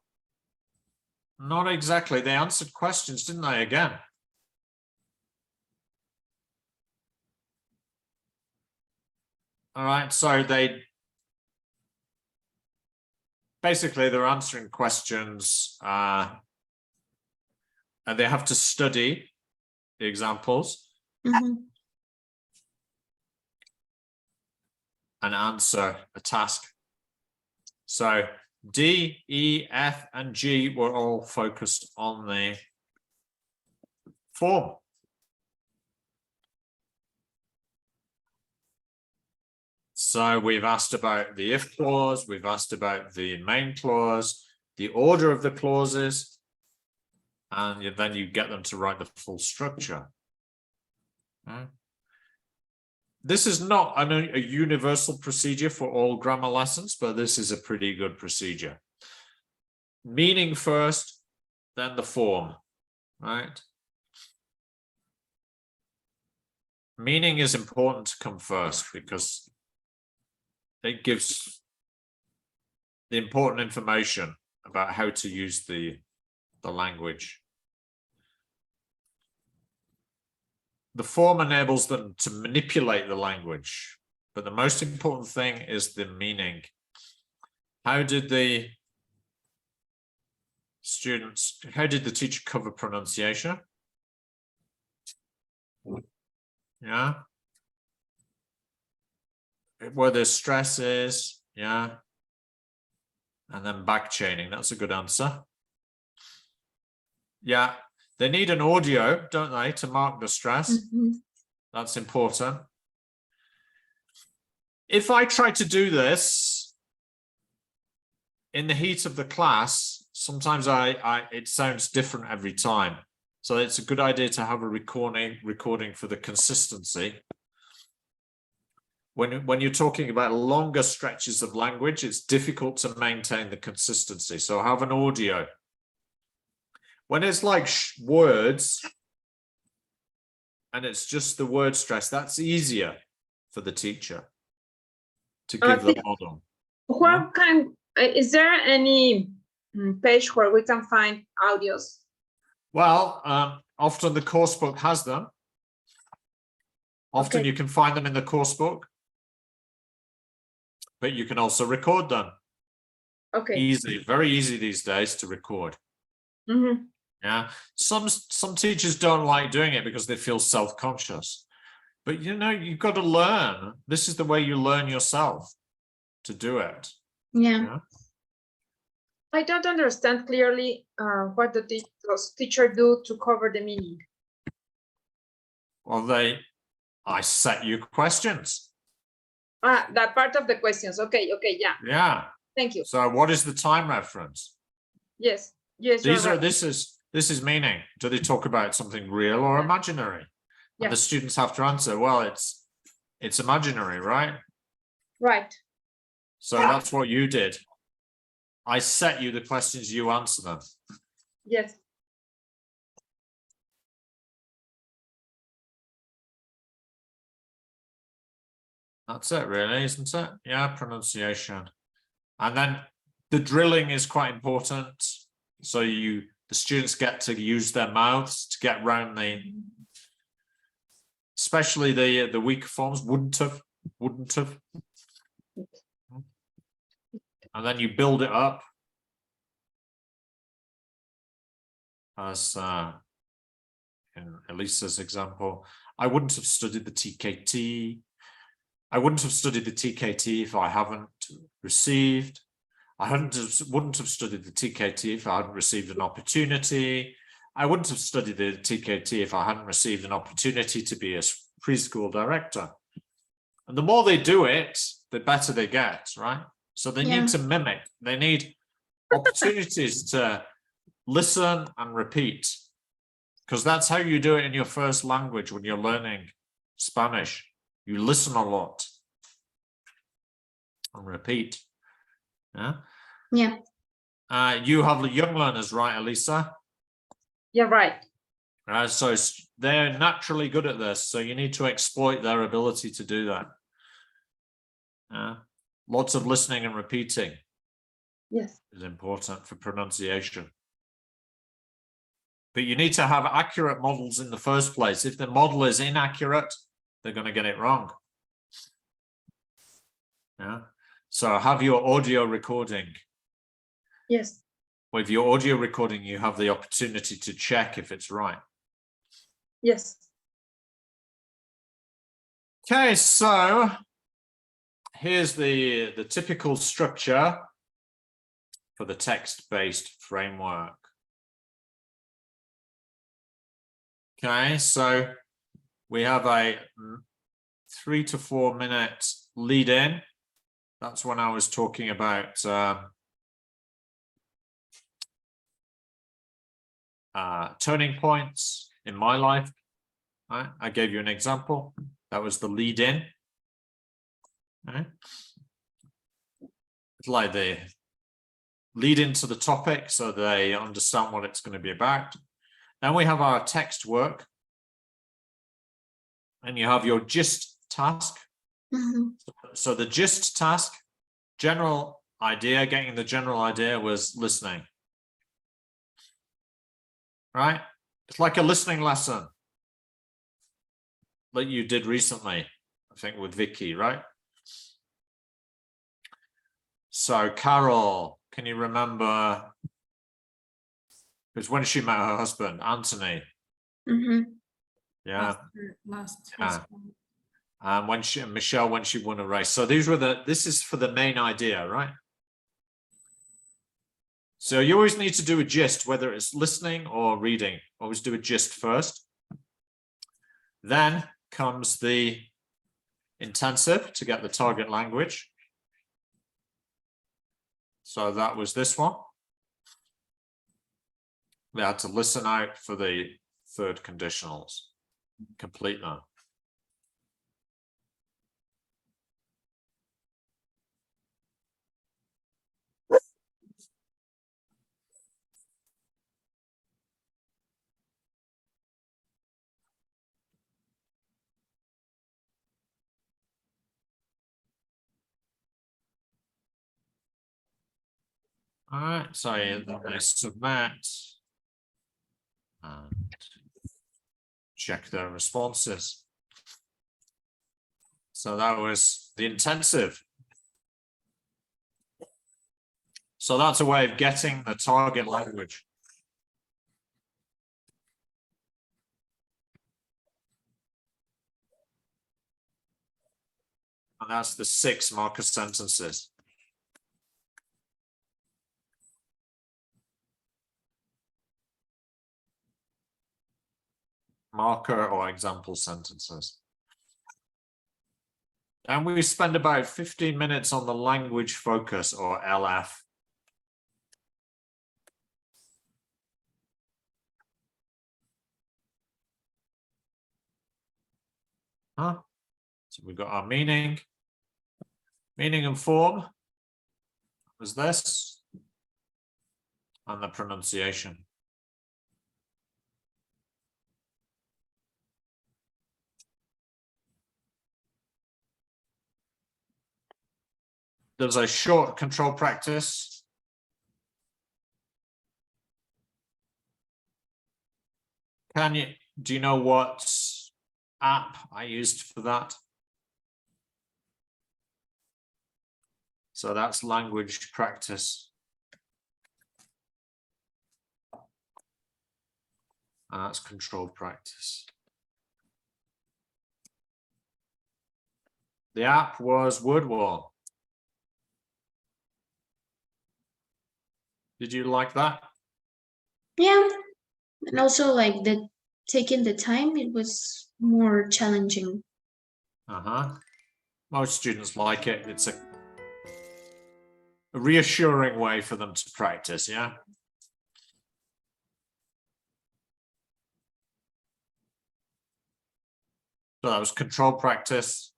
not exactly. They answered questions, didn't they, again? All right, so basically they're answering questions and they have to study the examples Mhm. and answer a task. So D, E, F, and G were all focused on the form. So we've asked about the if clause, we've asked about the main clause, the order of the clauses, and then you get them to write the full structure. This is not a universal procedure for all grammar lessons, but this is a pretty good procedure. Meaning first, then the form, right? Meaning is important to come first because it gives the important information about how to use the language. The form enables them to manipulate the language, but the most important thing is the meaning. How did the teacher cover pronunciation? Yeah. Where there's stresses, yeah. And then back chaining, that's a good answer. Yeah, they need an audio, don't they, to mark the stress? Mhm. That's important. If I try to do this in the heat of the class, sometimes it sounds different every time. So it's a good idea to have a recording for the consistency. When you're talking about longer stretches of language, it's difficult to maintain the consistency. So have an audio. When it's like words and it's just the word stress, that's easier for the teacher to give the model. What is there any page where we can find audios? Well, often the course book has them. Often Okay. you can find them in the course book, but you can also record them. Okay. Easy, very easy these days to record. Mm-hmm. Yeah, some teachers don't like doing it because they feel self-conscious, but you know, you've got to learn. This is the way you learn yourself to do it. Yeah. Yeah? I don't understand clearly what those teachers do to cover the meaning. Well, I set you questions. That part of the questions. Okay, yeah. Yeah. Thank you. So what is the time reference? Yes, you're right. This is meaning. Do they talk about something real or imaginary? Yeah. And the students have to answer, well, it's imaginary, right? Right. So that's what you did. I set you the questions, you answer them. Yes. That's it, really, isn't it? Yeah, pronunciation. And then the drilling is quite important. So the students get to use their mouths to get around especially the weaker forms, wouldn't have. And then you build it up. As in Elisa's example, I wouldn't have studied the TKT. I wouldn't have studied the TKT if I haven't received. I wouldn't have studied the TKT if I hadn't received an opportunity. I wouldn't have studied the TKT if I hadn't received an opportunity to be a preschool director. And the more they do it, the better they get, right? So they need to mimic. They need opportunities to listen and repeat, because that's how you do it in your first language when you're learning Spanish. You listen a lot and repeat. Yeah. Yeah. You have the young learners, right, Elisa? Yeah, right. So they're naturally good at this, so you need to exploit their ability to do that. Lots of listening and repeating Yes. is important for pronunciation. But you need to have accurate models in the first place. If the model is inaccurate, they're going to get it wrong. Yeah. So have your audio recording. Yes. With your audio recording, you have the opportunity to check if it's right. Yes. Okay, so here's the typical structure for the text-based framework. Okay, so we have a 3 to 4 minute lead in. That's when I was talking about turning points in my life. Right? I gave you an example. That was the lead in. Right? It's like the lead into the topic so they understand what it's going to be about. Then we have our text work. And you have your gist task. Mhm. So the gist task, general idea, getting the general idea was listening. Right? It's like a listening lesson that you did recently, I think with Vicky, right? So Carol, can you remember? Because when she met her husband, Anthony. Mhm. Yeah. Last. And when Michelle, when she won a race. So these were this is for the main idea, right? So you always need to do a gist, whether it's listening or reading. Always do a gist first. Then comes the intensive to get the target language. So that was this one. We had to listen out for the third conditionals. Complete them. All right, so I submit and check their responses. So that was the intensive. So that's a way of getting the target language. And that's the 6 marker sentences. Marker or example sentences. And we spend about 15 minutes on the language focus or LF. So we've got our meaning and form was this, and the pronunciation. There's a short control practice. Do you know what app I used for that? So that's language practice. And that's control practice. The app was WordWall. Did you like that? Yeah, and also like taking the time, it was more challenging. Most students like it. It's a reassuring way for them to practice, yeah? So that was control practice.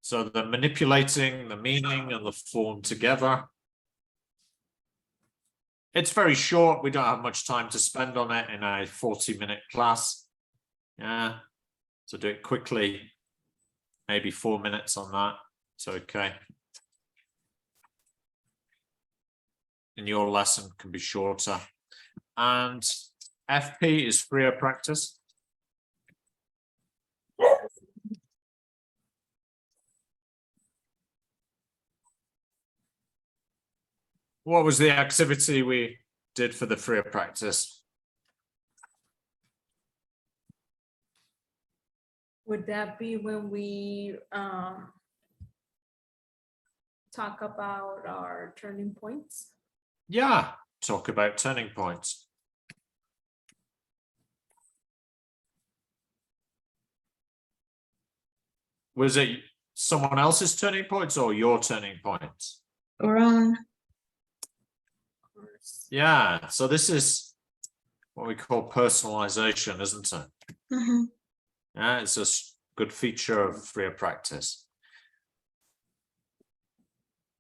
So the manipulating the meaning and the form together. It's very short. We don't have much time to spend on it in a 40-minute class. Yeah, so do it quickly. Maybe 4 minutes on that. It's okay. And your lesson can be shorter. And FP is freer practice. What was the activity we did for the freer practice? Would that be when we talk about our turning points? Yeah, talk about turning points. Was it someone else's turning points or your turning points? Or on. Yeah, so this is what we call personalization, isn't it? Mhm. Yeah, it's a good feature of freer practice.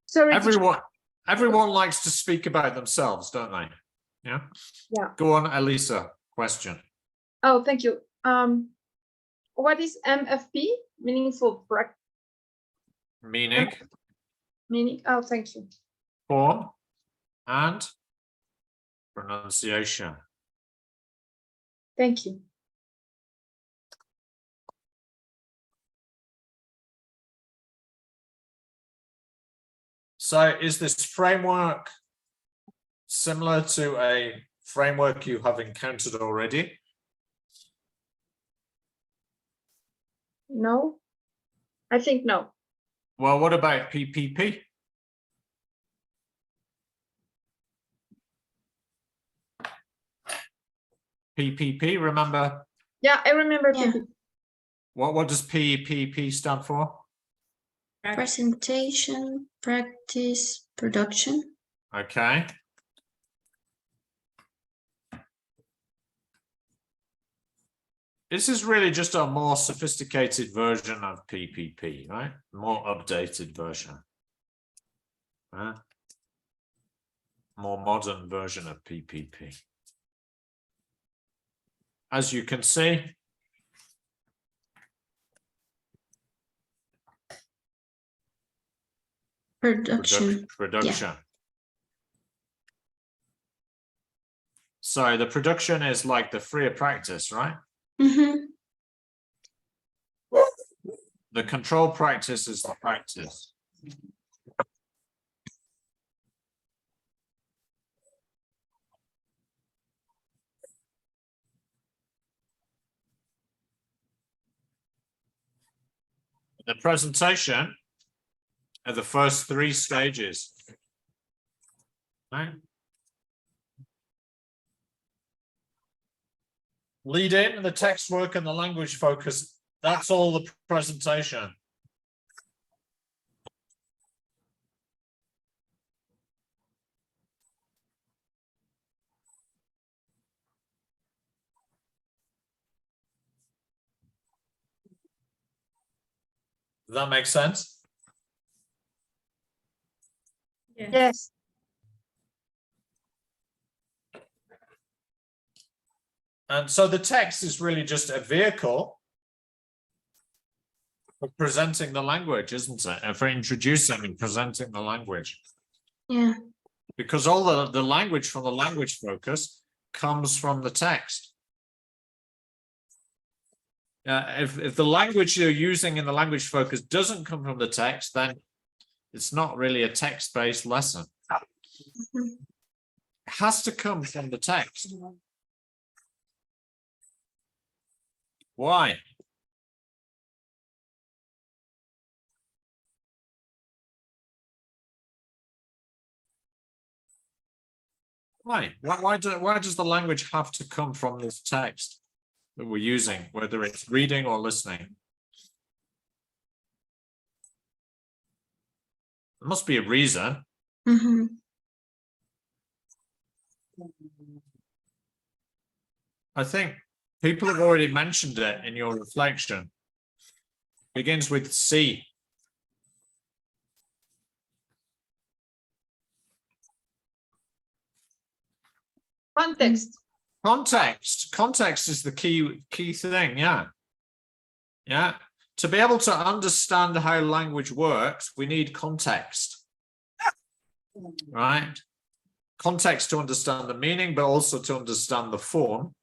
Sorry, teacher. Everyone likes to speak about themselves, don't they? Yeah. Yeah. Go on, Elisa. Question. Oh, thank you. What is MFP? Meaningful practice. Meaning, Meaning. Oh, thank you. form, and pronunciation. Thank you. So is this framework similar to a framework you have encountered already? No, I think no. Well, what about PPP? PPP, remember? Yeah, I remember. Yeah. PP. What does PPP stand for? Presentation, practice, production. Okay. This is really just a more sophisticated version of PPP, right? More updated version. More modern version of PPP. As you can see, Production. production. So the production is like the freer practice, right? Mhm. The control practice is the practice. The presentation are the first 3 stages. Right? Lead in, the text work and the language focus. That's all the presentation. Does that make sense? Yes. And so the text is really just a vehicle for presenting the language, isn't it? And for introducing and presenting the language. Yeah. Because all the language from the language focus comes from the text. If the language you're using in the language focus doesn't come from the text, then it's not really a text-based lesson. Mhm. It has to come from the text. Why? Why does the language have to come from this text that we're using, whether it's reading or listening? There must be a reason. Mhm. I think people have already mentioned it in your reflection. Begins with C. Context. Context is the key thing. Yeah. To be able to understand how language works, we need context, right? Context to understand the meaning, but also to understand the form.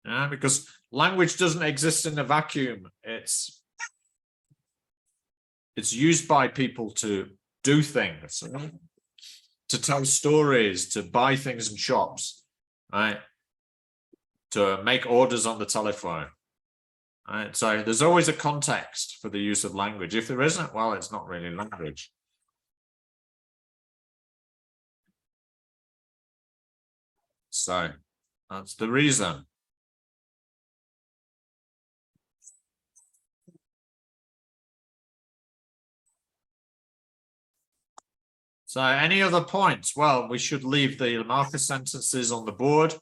Yeah, because language doesn't exist in a vacuum. It's used by people to do things, to tell stories, to buy things in shops, right? To make orders on the telephone, right? So there's always a context for the use of language. If there isn't, well, it's not really language. So that's the reason. So any other points? Well, we should leave the marker sentences on the board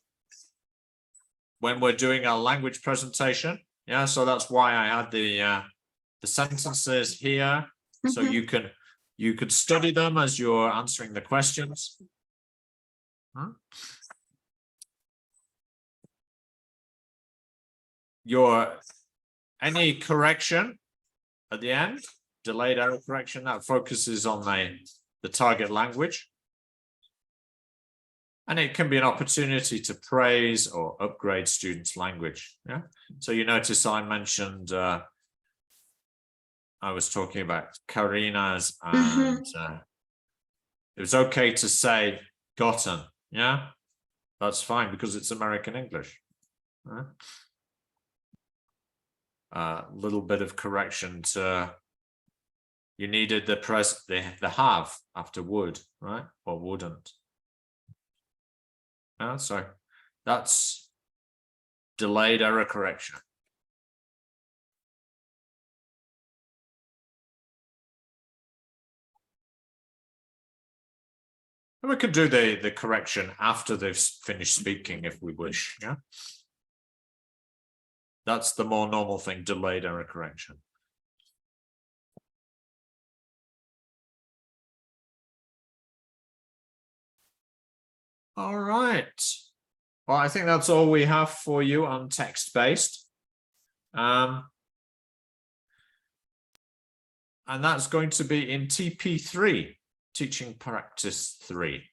when we're doing our language presentation. Yeah, so that's why I had the sentences here, so you could study them as you're answering the questions. Any correction at the end, delayed error correction, that focuses on the target language. And it can be an opportunity to praise or upgrade students' language. Yeah. So you notice I mentioned, I was talking about Karina's, and it was okay to say gotten. Yeah, that's fine because it's American English. A little bit of correction to, you needed the have after would, right? Or wouldn't. So that's delayed error correction. And we could do the correction after they've finished speaking if we wish. Yeah. That's the more normal thing, delayed error correction. All right. Well, I think that's all we have for you on text-based. And that's going to be in TP3, Teaching Practice 3.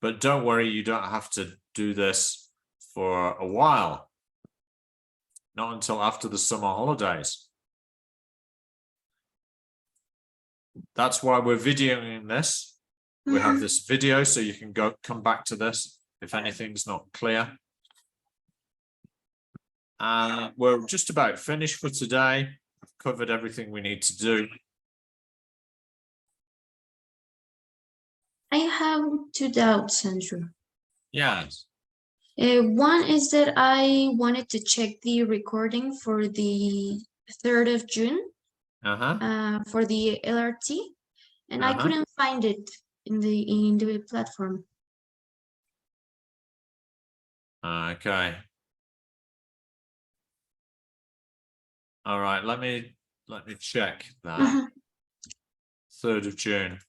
But don't worry, you don't have to do this for a while. Not until after the summer holidays. That's why we're videoing this. We have this video, so you can come back to this if anything's not clear. We're just about finished for today. I've covered everything we need to do. I have 2 doubts, Andrew. Yes. One is that I wanted to check the recording for the 3rd of June for the LRT, and I couldn't find it in the platform. Okay. All right, let me check that. 3rd of June.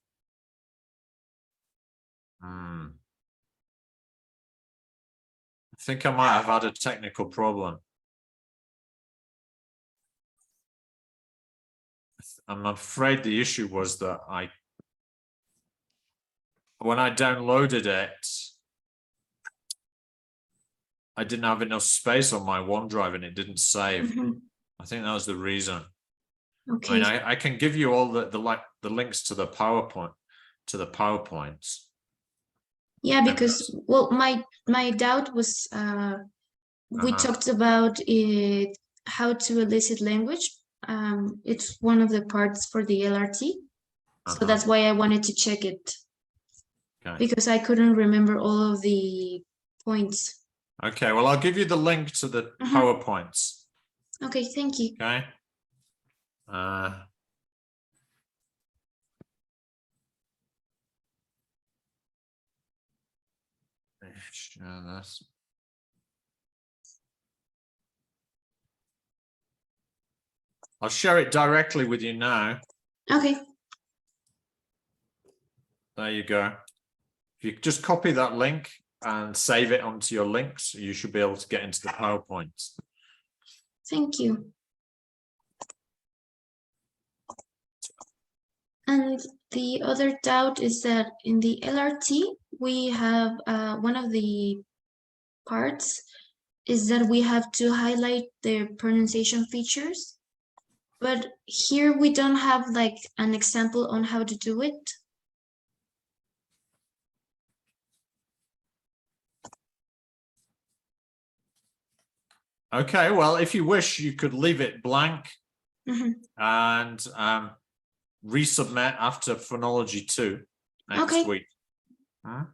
I think I might have had a technical problem. I'm afraid the issue was that when I downloaded it, I didn't have enough space on my OneDrive and it didn't save. I think that was the reason. Okay. I mean, I can give you all the links to the PowerPoints. Yeah, because well, my doubt was we talked about it, how to elicit language. It's one of the parts for the LRT, so that's why I wanted to check it. Okay. Because I couldn't remember all of the points. Okay, well, I'll give you the link to the PowerPoints. Okay, thank you. Okay. Share this. I'll share it directly with you now. Okay. There you go. If you just copy that link and save it onto your links, you should be able to get into the PowerPoint. Thank you. And the other doubt is that in the LRT, we have one of the parts is that we have to highlight the pronunciation features. But here we don't have like an example on how to do it. Okay, well, if you wish, you could leave it blank Mhm. and resubmit after Phonology 2 next Okay. week. Huh?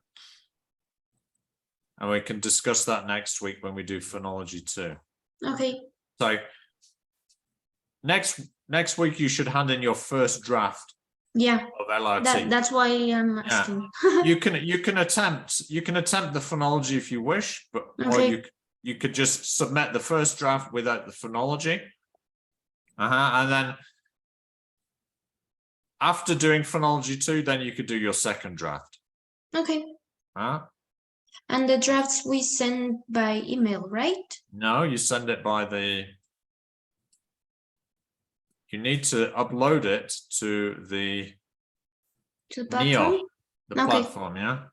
And we can discuss that next week when we do Phonology 2. Okay, So next week you should hand in your first draft yeah, of LRT. that's why I'm asking. you can attempt the phonology if you wish, but or Okay. you could just submit the first draft without the phonology. And then after doing Phonology 2, then you could do your second draft. Okay, And the drafts we send by email, right? no, you send it by the. You need to upload it to the To the platform? Neo, the Okay. platform, yeah.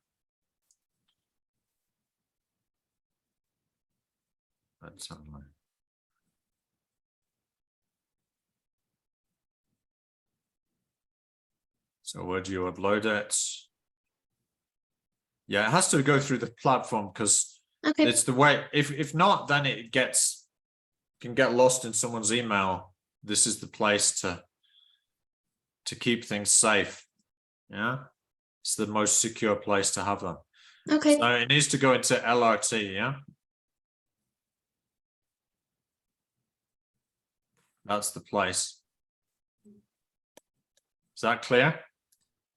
Let's have a look. So where do you upload it? Yeah, it has to go through the platform because Okay, it's the way. If not, then it can get lost in someone's email. This is the place to keep things safe. Yeah, it's the most secure place to have them. okay, So it needs to go into LRT. Yeah, that's the place. Is that clear?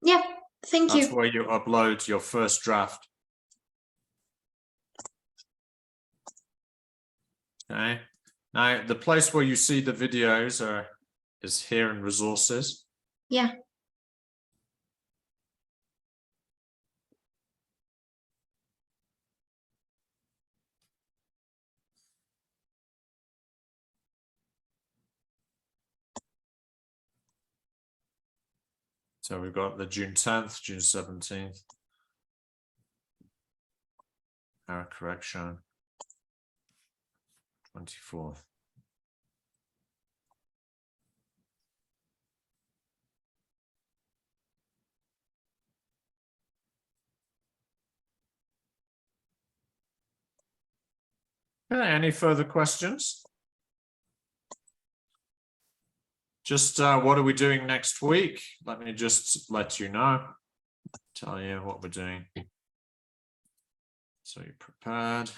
yeah, thank That's you. where you upload your first draft. Okay. Now the place where you see the videos is here in resources. Yeah, So we've got the June 10th, June 17th. Error correction. 24th. Okay, any further questions? Just what are we doing next week? Let me just let you know, tell you what we're doing. So you're prepared.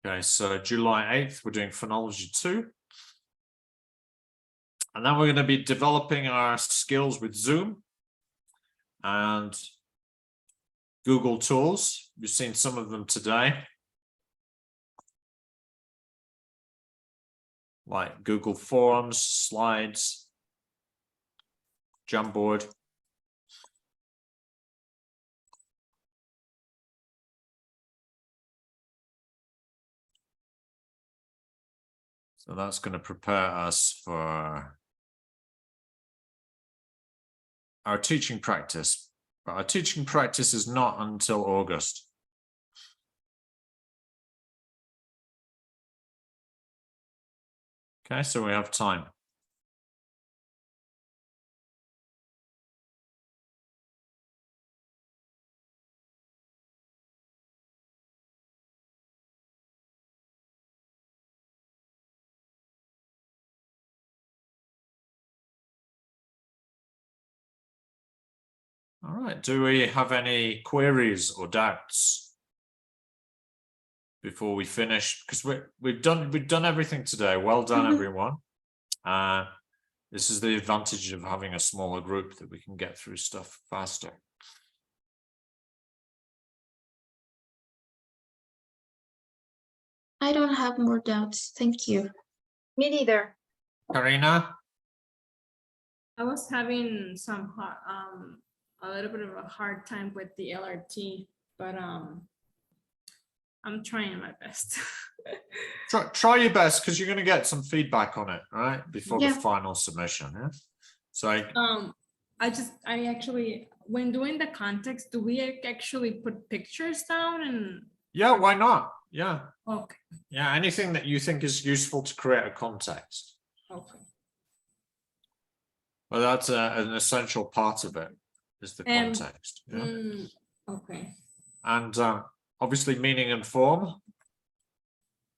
Okay, so July 8th, we're doing Phonology 2. And then we're going to be developing our skills with Zoom and Google Tools. You've seen some of them today, like Google Forms, Slides, Jamboard. So that's going to prepare us for our teaching practice. But our teaching practice is not until August. Okay, so we have time. All right, do we have any queries or doubts before we finish? Because we've done everything today. Well done, everyone. This is the advantage of having a smaller group, that we can get through stuff faster. I don't have more doubts. Thank you. Me neither. Karina? I was having a little bit of a hard time with the LRT, but I'm trying my best. Try your best, because you're going to get some feedback on it, right? Before the Yeah. final submission. Yeah? So I actually, when doing the context, do we actually put pictures down and, yeah, why not? Yeah. okay, Yeah, anything that you think is useful to create a context. okay. Well, that's an essential part of it, is the And, context. Yeah? Okay, And obviously meaning and form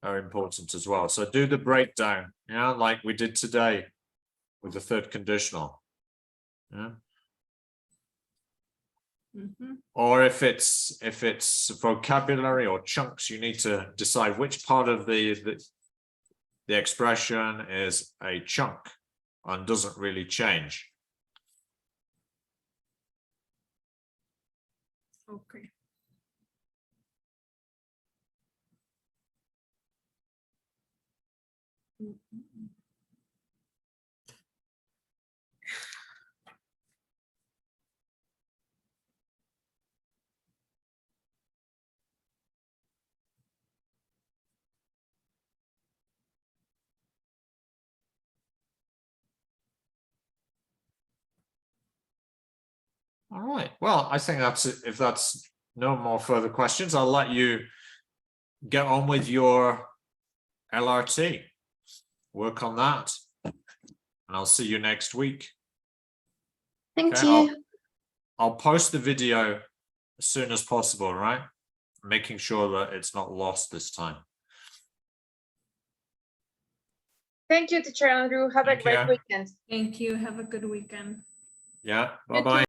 are important as well. So do the breakdown, yeah, like we did today with the third conditional. Yeah. mhm, Or if it's vocabulary or chunks, you need to decide which part of the expression is a chunk and doesn't really change. okay. Mhm. All right. Well, I think that's it. If that's no more further questions, I'll let you get on with your LRT. Work on that. And I'll see you next week. Thank Okay, you. I'll post the video as soon as possible, right? Making sure that it's not lost this time. Thank you, Teacher Andrew. Have a Thank great you. weekend. Thank you. Have a good weekend. Yeah. You too. Bye-bye.